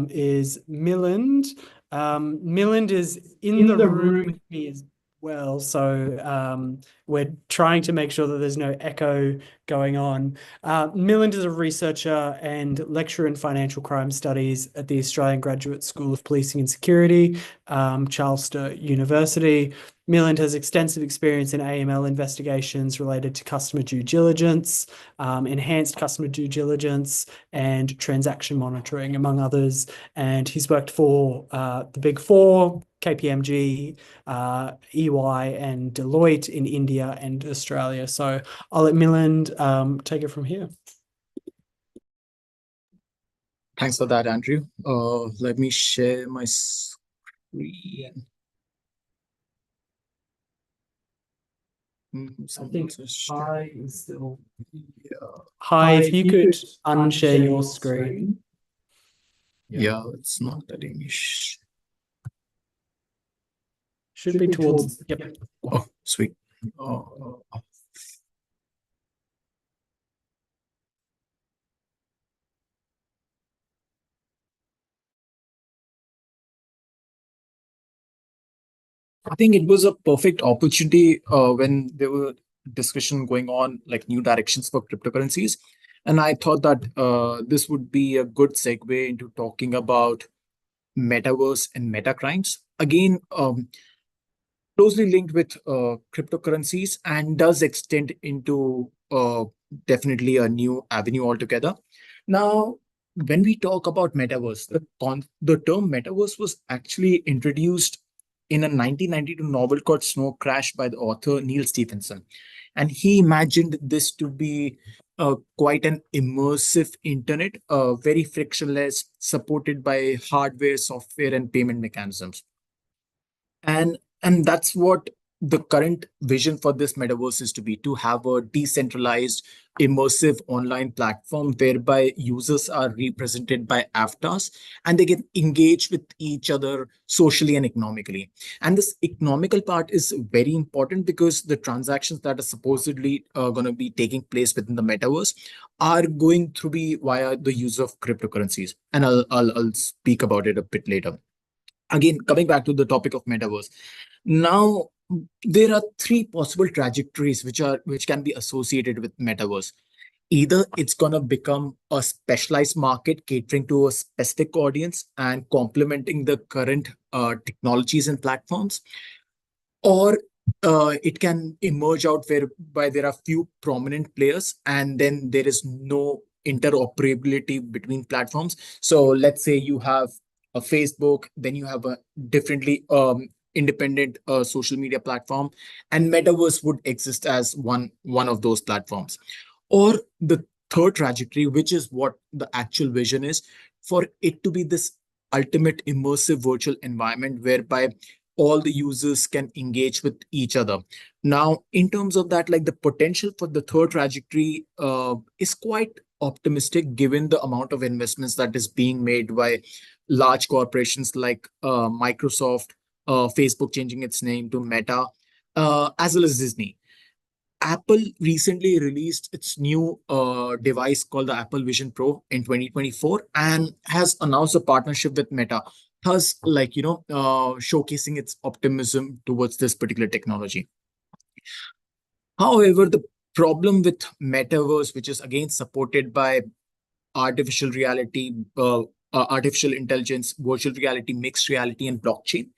is Milind. Milind is in the room with me as well, so we're trying to make sure that there's no echo going on. Milind is a researcher and lecturer in financial crime studies at the Australian Graduate School of Policing and Security, Charles Sturt University. Milind has extensive experience in AML investigations related to customer due diligence, enhanced customer due diligence, and transaction monitoring, among others. And he's worked for the Big Four, KPMG, EY, and Deloitte in India and Australia. So I'll let Milind take it from here. Thanks for that, Andrew. Let me share my screen. I think Hai is still. Yeah. Hai, if you could unshare your screen. Yeah, it's not letting me. Should be towards, yep. Oh, sweet. I think it was a perfect opportunity when there were discussion going on, like new directions for cryptocurrencies. And I thought that this would be a good segue into talking about metaverse and meta crimes. Again, closely linked with cryptocurrencies and does extend into definitely a new avenue altogether. Now, when we talk about metaverse, the term metaverse was actually introduced in a 1992 novel called Snow Crash by the author Neil Stephenson. And he imagined this to be quite an immersive internet, very frictionless, supported by hardware, software, and payment mechanisms. And that's what the current vision for this metaverse is to be, to have a decentralized immersive online platform whereby users are represented by avatars and they can engage with each other socially and economically. And this economical part is very important because the transactions that are supposedly going to be taking place within the metaverse are going to be via the use of cryptocurrencies, and I'll speak about it a bit later. Again, coming back to the topic of metaverse, now there are three possible trajectories which can be associated with metaverse. Either it's going to become a specialized market catering to a specific audience and complementing the current technologies and platforms, or it can emerge out whereby there are few prominent players and then there is no interoperability between platforms. So let's say you have a Facebook, then you have a differently independent social media platform, and metaverse would exist as one of those platforms. Or the third trajectory, which is what the actual vision is, for it to be this ultimate immersive virtual environment whereby all the users can engage with each other. Now, in terms of that, like the potential for the third trajectory is quite optimistic given the amount of investments that is being made by large corporations like Microsoft, Facebook changing its name to Meta, as well as Disney. Apple recently released its new device called the Apple Vision Pro in 2024 and has announced a partnership with Meta, thus, showcasing its optimism towards this particular technology. However, the problem with metaverse, which is again supported by artificial reality, artificial intelligence, virtual reality, mixed reality, and blockchain,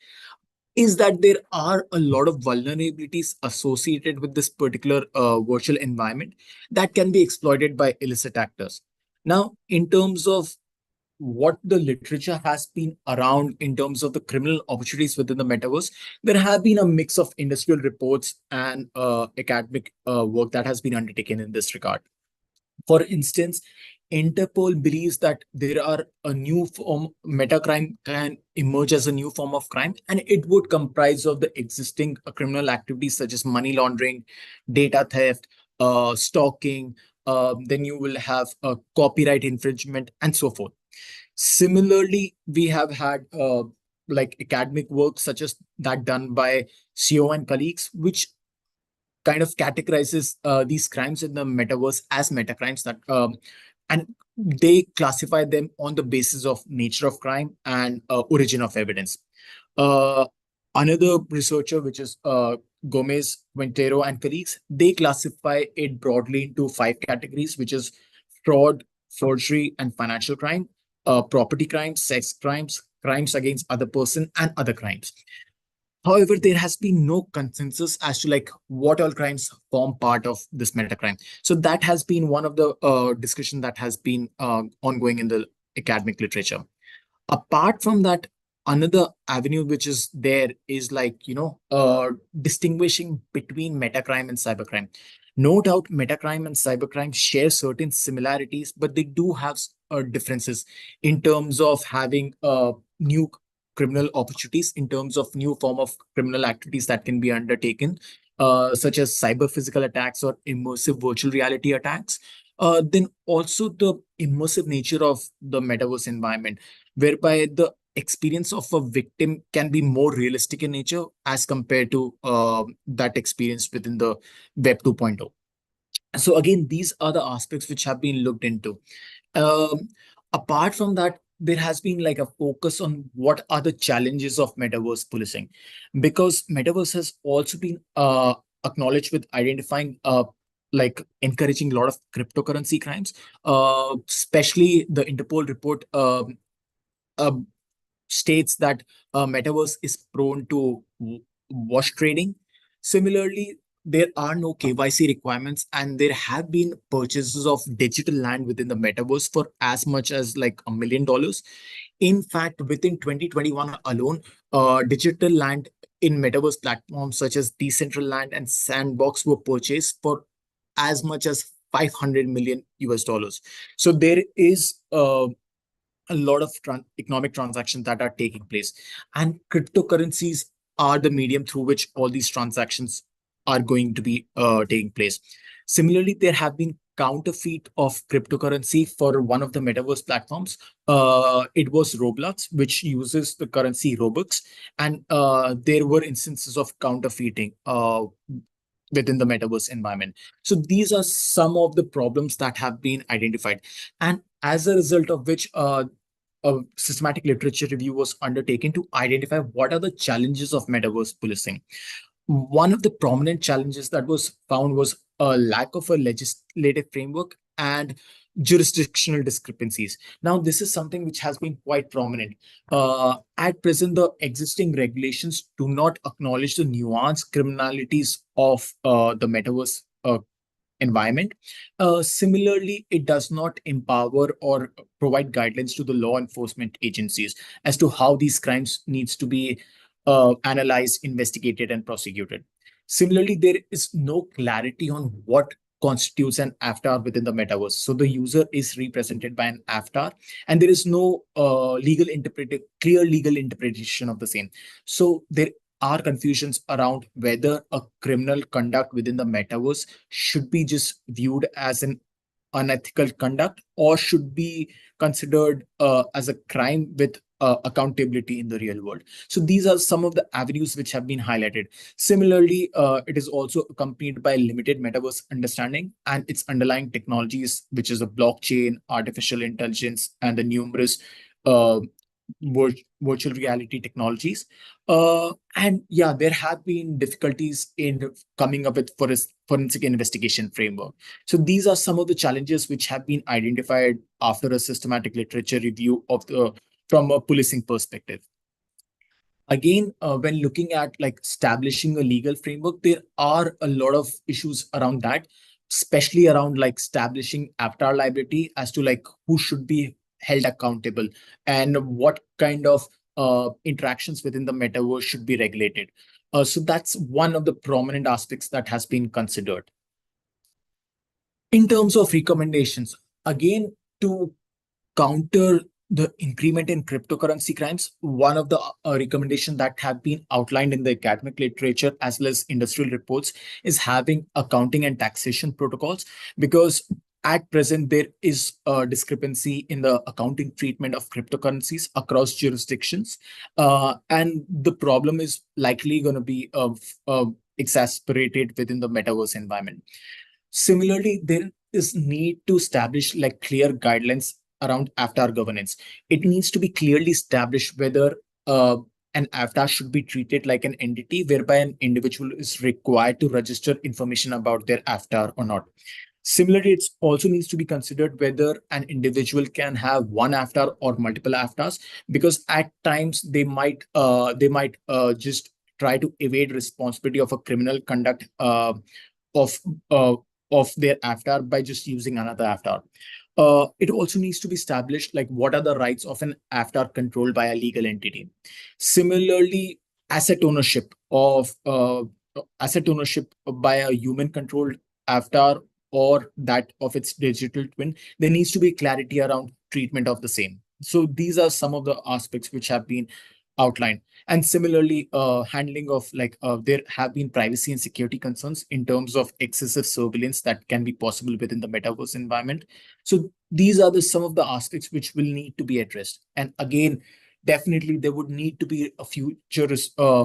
is that there are a lot of vulnerabilities associated with this particular virtual environment that can be exploited by illicit actors. Now, in terms of what the literature has been around in terms of the criminal opportunities within the metaverse, there have been a mix of industrial reports and academic work that has been undertaken in this regard. For instance, Interpol believes that there are a new form, metacrime can emerge as a new form of crime, and it would comprise of the existing criminal activities such as money laundering, data theft, stalking, then you will have copyright infringement, and so forth. Similarly, we have had like academic work such as that done by CEO and colleagues, which kind of categorizes these crimes in the metaverse as metacrimes that and they classify them on the basis of nature of crime and origin of evidence. Uh, Another researcher, which is Gomez, Quintero, and colleagues, they classify it broadly into five categories, which is fraud, forgery, and financial crime, property crimes, sex crimes, crimes against other person, and other crimes. However, there has been no consensus as to like what all crimes form part of this metacrime. So that has been one of the discussion that has been ongoing in the academic literature. Apart from that, another avenue which is there is distinguishing between metacrime and cybercrime. No doubt metacrime and cybercrime share certain similarities, but they do have differences in terms of having new criminal opportunities, in terms of new form of criminal activities that can be undertaken, such as cyber physical attacks or immersive virtual reality attacks. Then also the immersive nature of the metaverse environment, whereby the experience of a victim can be more realistic in nature as compared to that experience within the Web 2.0. So again, these are the aspects which have been looked into. Um, Apart from that, there has been like a focus on what are the challenges of metaverse policing, because metaverse has also been acknowledged with identifying like encouraging a lot of cryptocurrency crimes, especially the Interpol report uh, states that metaverse is prone to wash trading. Similarly, there are no KYC requirements, and there have been purchases of digital land within the metaverse for as much as like $1 million. In fact, within 2021 alone, digital land in metaverse platforms such as Decentraland and Sandbox were purchased for as much as 500 million US dollars. So there is a lot of economic transactions that are taking place, and cryptocurrencies are the medium through which all these transactions are going to be taking place. Similarly, there have been counterfeit of cryptocurrency for one of the metaverse platforms. It was Roblox, which uses the currency Robux, and there were instances of counterfeiting within the metaverse environment. So these are some of the problems that have been identified, and as a result of which a systematic literature review was undertaken to identify what are the challenges of metaverse policing. One of the prominent challenges that was found was a lack of a legislative framework and jurisdictional discrepancies. Now, this is something which has been quite prominent. At present, the existing regulations do not acknowledge the nuanced criminalities of the metaverse environment. Similarly, it does not empower or provide guidelines to the law enforcement agencies as to how these crimes needs to be analyzed, investigated, and prosecuted. Similarly, there is no clarity on what constitutes an avatar within the metaverse. So the user is represented by an avatar, and there is no clear legal interpretation of the same. So there are confusions around whether a criminal conduct within the metaverse should be just viewed as an unethical conduct or should be considered as a crime with accountability in the real world. So these are some of the avenues which have been highlighted. Similarly, it is also accompanied by limited metaverse understanding and its underlying technologies, which is a blockchain, artificial intelligence, and the numerous uh, virtual reality technologies. And yeah, there have been difficulties in coming up with forensic investigation framework. So these are some of the challenges which have been identified after a systematic literature review of the from a policing perspective. Again, when looking at like establishing a legal framework, there are a lot of issues around that, especially around like establishing avatar liability as to like who should be held accountable and what kind of interactions within the metaverse should be regulated. So that's one of the prominent aspects that has been considered. In terms of recommendations, again, to counter the increment in cryptocurrency crimes, one of the recommendations that have been outlined in the academic literature as well as industrial reports is having accounting and taxation protocols, because at present there is a discrepancy in the accounting treatment of cryptocurrencies across jurisdictions, and the problem is likely going to be exacerbated within the metaverse environment. Similarly, there is need to establish like clear guidelines around avatar governance. It needs to be clearly established whether an avatar should be treated like an entity whereby an individual is required to register information about their avatar or not. Similarly, it also needs to be considered whether an individual can have one avatar or multiple avatars, because at times they might just try to evade responsibility of a criminal conduct of uh, of their avatar by just using another avatar. It also needs to be established like what are the rights of an avatar controlled by a legal entity. Similarly, asset ownership of asset ownership by a human controlled avatar or that of its digital twin, there needs to be clarity around treatment of the same. So these are some of the aspects which have been outlined. And similarly, handling of like there have been privacy and security concerns in terms of excessive surveillance that can be possible within the metaverse environment. So these are some of the aspects which will need to be addressed. And again, definitely there would need to be a future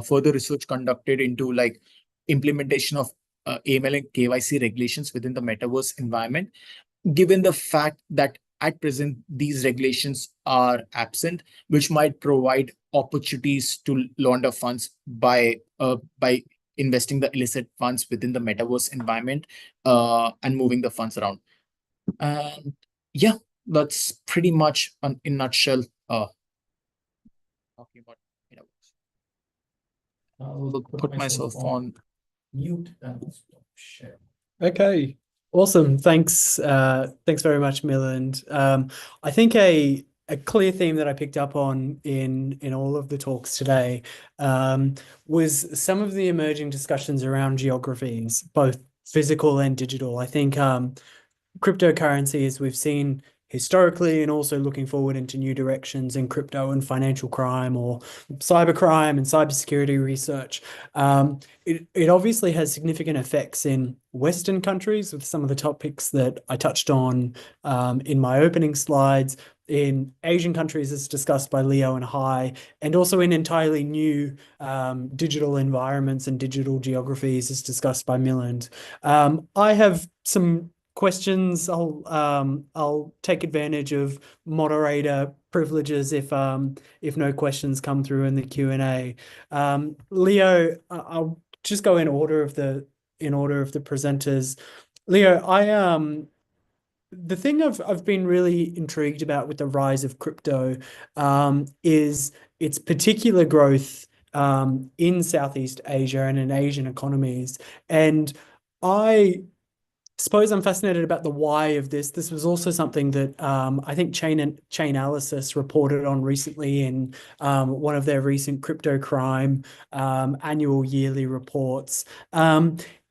further research conducted into like implementation of AML and KYC regulations within the metaverse environment, given the fact that at present these regulations are absent, which might provide opportunities to launder funds by investing the illicit funds within the metaverse environment and moving the funds around. And yeah, that's pretty much in nutshell talking about metaverse. I'll put myself on mute and stop share. Okay, awesome. Thanks. Thanks very much, Milind. I think a clear theme that I picked up on in all of the talks today was some of the emerging discussions around geographies, both physical and digital. I think cryptocurrency, as we've seen historically and also looking forward into new directions in crypto and financial crime or cybercrime and cybersecurity research. It obviously has significant effects in Western countries with some of the topics that I touched on in my opening slides, in Asian countries as discussed by Leo and Hai, and also in entirely new digital environments and digital geographies as discussed by Milind. I have some questions. I'll take advantage of moderator privileges if no questions come through in the Q&A. Leo, I'll just go in order of the presenters. Leo, the thing I've been really intrigued about with the rise of crypto is its particular growth in Southeast Asia and in Asian economies. And I suppose I'm fascinated about the why of this. This was also something that I think Chainalysis reported on recently in one of their recent crypto crime annual yearly reports.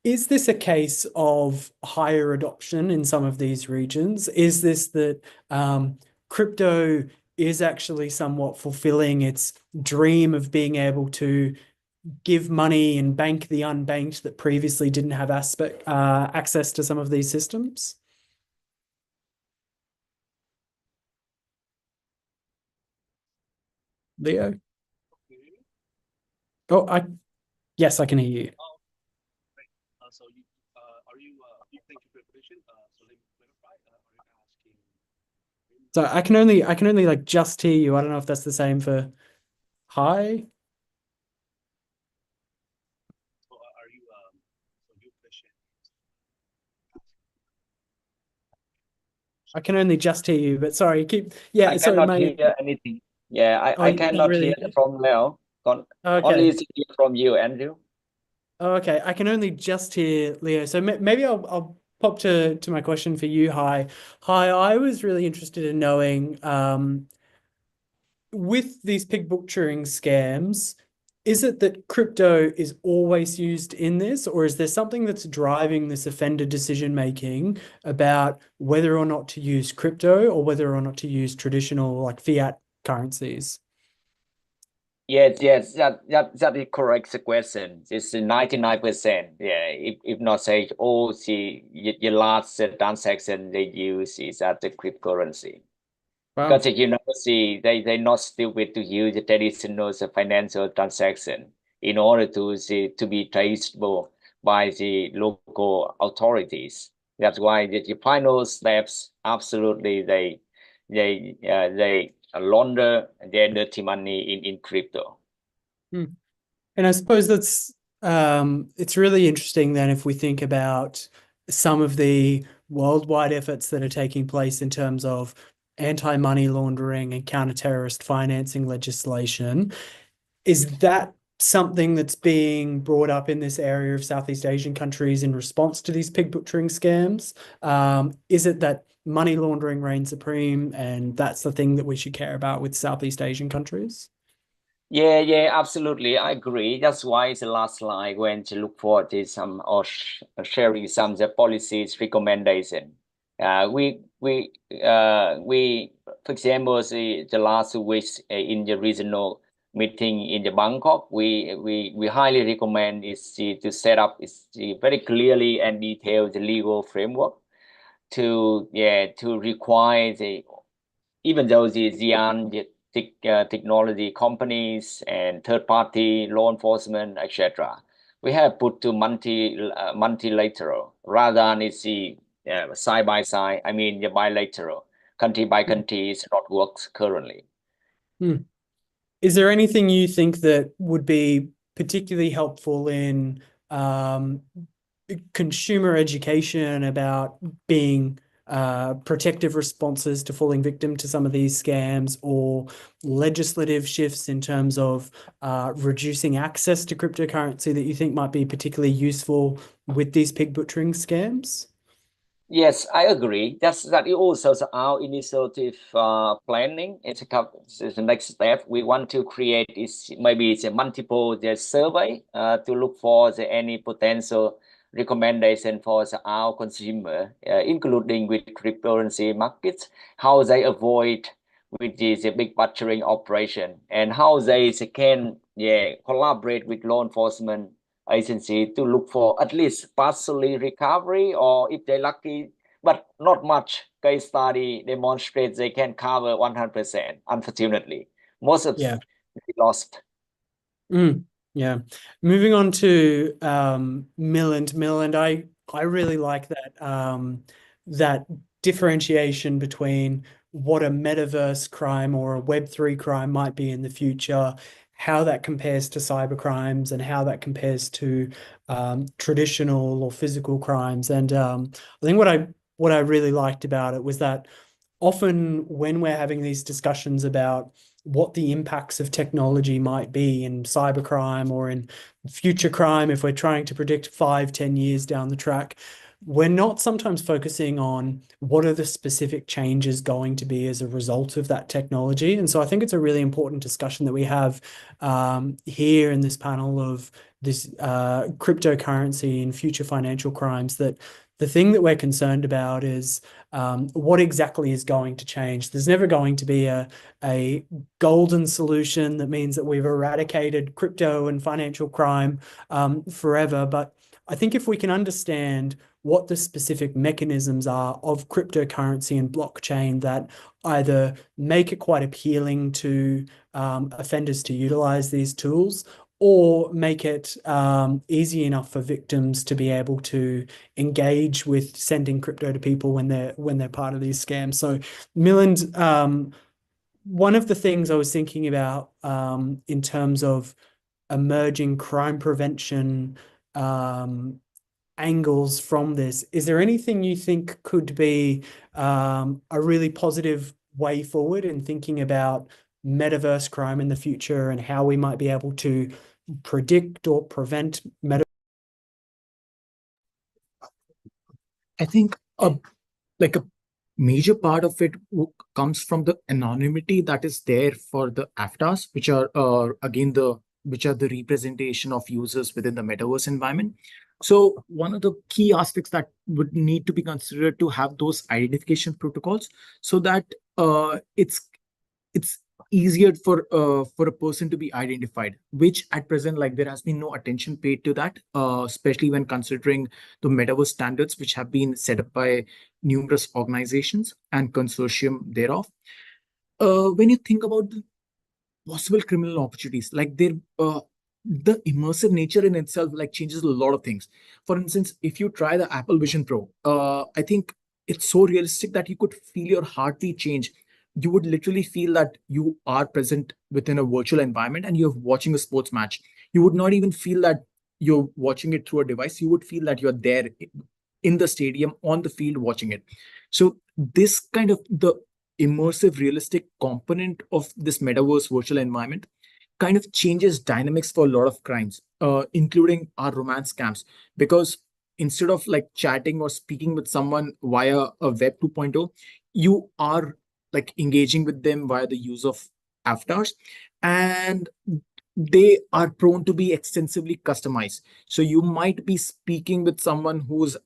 Is this a case of higher adoption in some of these regions? Is this that crypto is actually somewhat fulfilling its dream of being able to give money and bank the unbanked that previously didn't have access to some of these systems? Leo? Oh, yes, I can hear you. So you thank you for your question. So let me clarify. Are you asking? So I can only like just hear you. I don't know if that's the same for Hai. So are you so your question? I can only just hear you, but sorry, I cannot hear anything. Yeah, I cannot really hear from Leo. Only okay. hear from you, Andrew. Oh, okay, I can only just hear Leo. So maybe I'll pop to my question for you, Hai. Hai, I was really interested in knowing with these pig butchering scams, is it that crypto is always used in this, or is there something that's driving this offender decision making about whether or not to use crypto or whether or not to use traditional like fiat currencies? Yes, that is correct question. It's 99%. Yeah, if not say all the last transaction they use is at the cryptocurrency. Wow. Because they not stupid to use the traditional financial transaction in order to be traceable by the local authorities. That's why the final steps absolutely they launder their dirty money in crypto. And I suppose that's it's really interesting then if we think about some of the worldwide efforts that are taking place in terms of anti-money laundering and counter-terrorist financing legislation. Is that something that's being brought up in this area of Southeast Asian countries in response to these pig butchering scams? Is it that money laundering reigns supreme and that's the thing that we should care about with Southeast Asian countries? Yeah, absolutely. I agree. That's why it's the last slide when to look for this or sharing some of the policies recommendation. We for example the last week in the regional meeting in the Bangkok, we highly recommend is to set up is very clearly and detailed the legal framework to require the even though the technology companies and third-party law enforcement, etc. We have put to multilateral rather than it's side by side. I mean, the bilateral, country by country is not works currently. Is there anything you think that would be particularly helpful in consumer education about being protective responses to falling victim to some of these scams, or legislative shifts in terms of reducing access to cryptocurrency that you think might be particularly useful with these pig butchering scams? Yes, I agree. That is also our initiative planning. It's the next step. We want to create maybe it's a multiple survey to look for any potential recommendation for our consumer, including with cryptocurrency markets, how they avoid with this big butchering operation, and how they can collaborate with law enforcement agency to look for at least partially recovery, or if they're lucky, but not much. Case study demonstrates they can cover 100%. Unfortunately, most of Yeah. it lost. Yeah. Moving on to Milland. I really like that differentiation between what a metaverse crime or a Web3 crime might be in the future, how that compares to cyber crimes, and how that compares to traditional or physical crimes. And I think what I really liked about it was that often when we're having these discussions about what the impacts of technology might be in cybercrime or in future crime, if we're trying to predict 5-10 years down the track, we're not sometimes focusing on what are the specific changes going to be as a result of that technology. And so I think it's a really important discussion that we have here in this panel of this cryptocurrency and future financial crimes, that the thing that we're concerned about is what exactly is going to change. There's never going to be a golden solution that means that we've eradicated crypto and financial crime forever. But I think if we can understand what the specific mechanisms are of cryptocurrency and blockchain that either make it quite appealing to offenders to utilize these tools, or make it easy enough for victims to be able to engage with sending crypto to people when they're part of these scams. So, Milind, one of the things I was thinking about in terms of emerging crime prevention angles from this, is there anything you think could be a really positive way forward in thinking about metaverse crime in the future and how we might be able to predict or prevent I think a major part of it comes from the anonymity that is there for the avatars, which are again the representation of users within the metaverse environment. So one of the key aspects that would need to be considered to have those identification protocols, so that it's easier for a person to be identified, which at present, like, there has been no attention paid to that, especially when considering the metaverse standards which have been set up by numerous organizations and consortium thereof. When you think about the possible criminal opportunities, like the immersive nature in itself like changes a lot of things. For instance, if you try the Apple Vision Pro, I think it's so realistic that you could feel your heartbeat change. You would literally feel that you are present within a virtual environment and you're watching a sports match. You would not even feel that you're watching it through a device. You would feel that you're there in the stadium, on the field, watching it. So this kind of the immersive, realistic component of this metaverse virtual environment kind of changes dynamics for a lot of crimes, including our romance scams. Because instead of like chatting or speaking with someone via a Web 2.0, you are like engaging with them via the use of avatars, and they are prone to be extensively customized. So you might be speaking with someone who's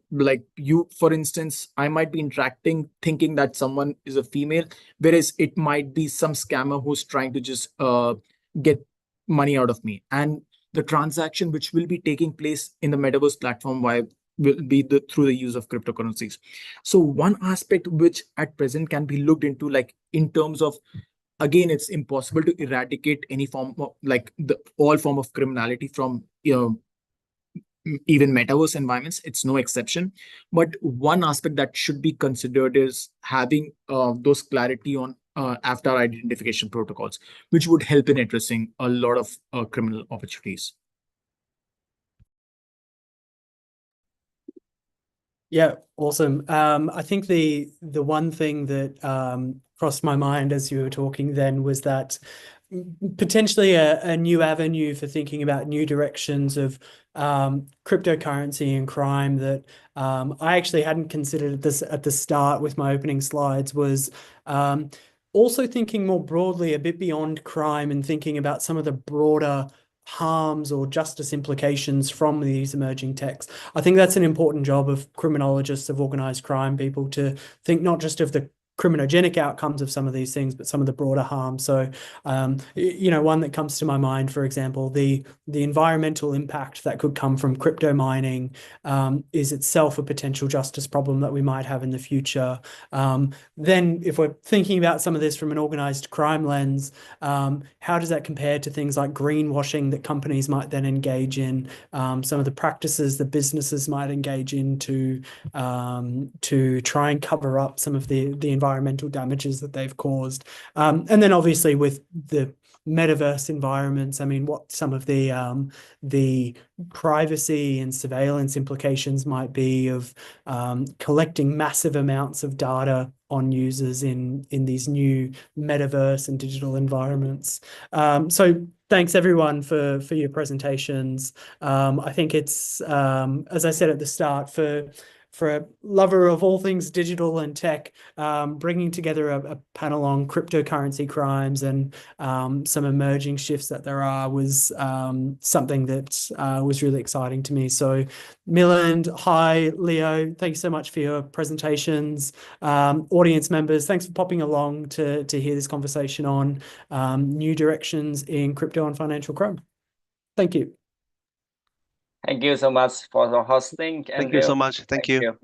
like you, for instance, I might be interacting thinking that someone is a female, whereas it might be some scammer who's trying to just get money out of me. And the transaction which will be taking place in the metaverse platform will be through the use of cryptocurrencies. So one aspect which at present can be looked into, like in terms of again, it's impossible to eradicate any form of like all form of criminality from even metaverse environments. It's no exception. But one aspect that should be considered is having those clarity on avatar identification protocols, which would help in addressing a lot of criminal opportunities. Yeah, awesome. I think the one thing that crossed my mind as you were talking then was that potentially a new avenue for thinking about new directions of cryptocurrency and crime that I actually hadn't considered this at the start with my opening slides was also thinking more broadly, a bit beyond crime, and thinking about some of the broader harms or justice implications from these emerging techs. I think that's an important job of criminologists, of organized crime people, to think not just of the criminogenic outcomes of some of these things, but some of the broader harm. So, one that comes to my mind, for example, the environmental impact that could come from crypto mining is itself a potential justice problem that we might have in the future. Then if we're thinking about some of this from an organized crime lens, how does that compare to things like greenwashing that companies might then engage in, some of the practices that businesses might engage in to try and cover up some of the environmental damages that they've caused. And then obviously with the metaverse environments, I mean, what some of the privacy and surveillance implications might be of collecting massive amounts of data on users in these new metaverse and digital environments. So thanks everyone for your presentations. I think it's, as I said at the start, for a lover of all things digital and tech, bringing together a panel on cryptocurrency crimes and some emerging shifts that there are was something that was really exciting to me. So Milind, hi, Leo, thanks so much for your presentations. Audience members, thanks for popping along to hear this conversation on new directions in crypto and financial crime. Thank you. Thank you so much for the hosting. Thank you so much. Thank you.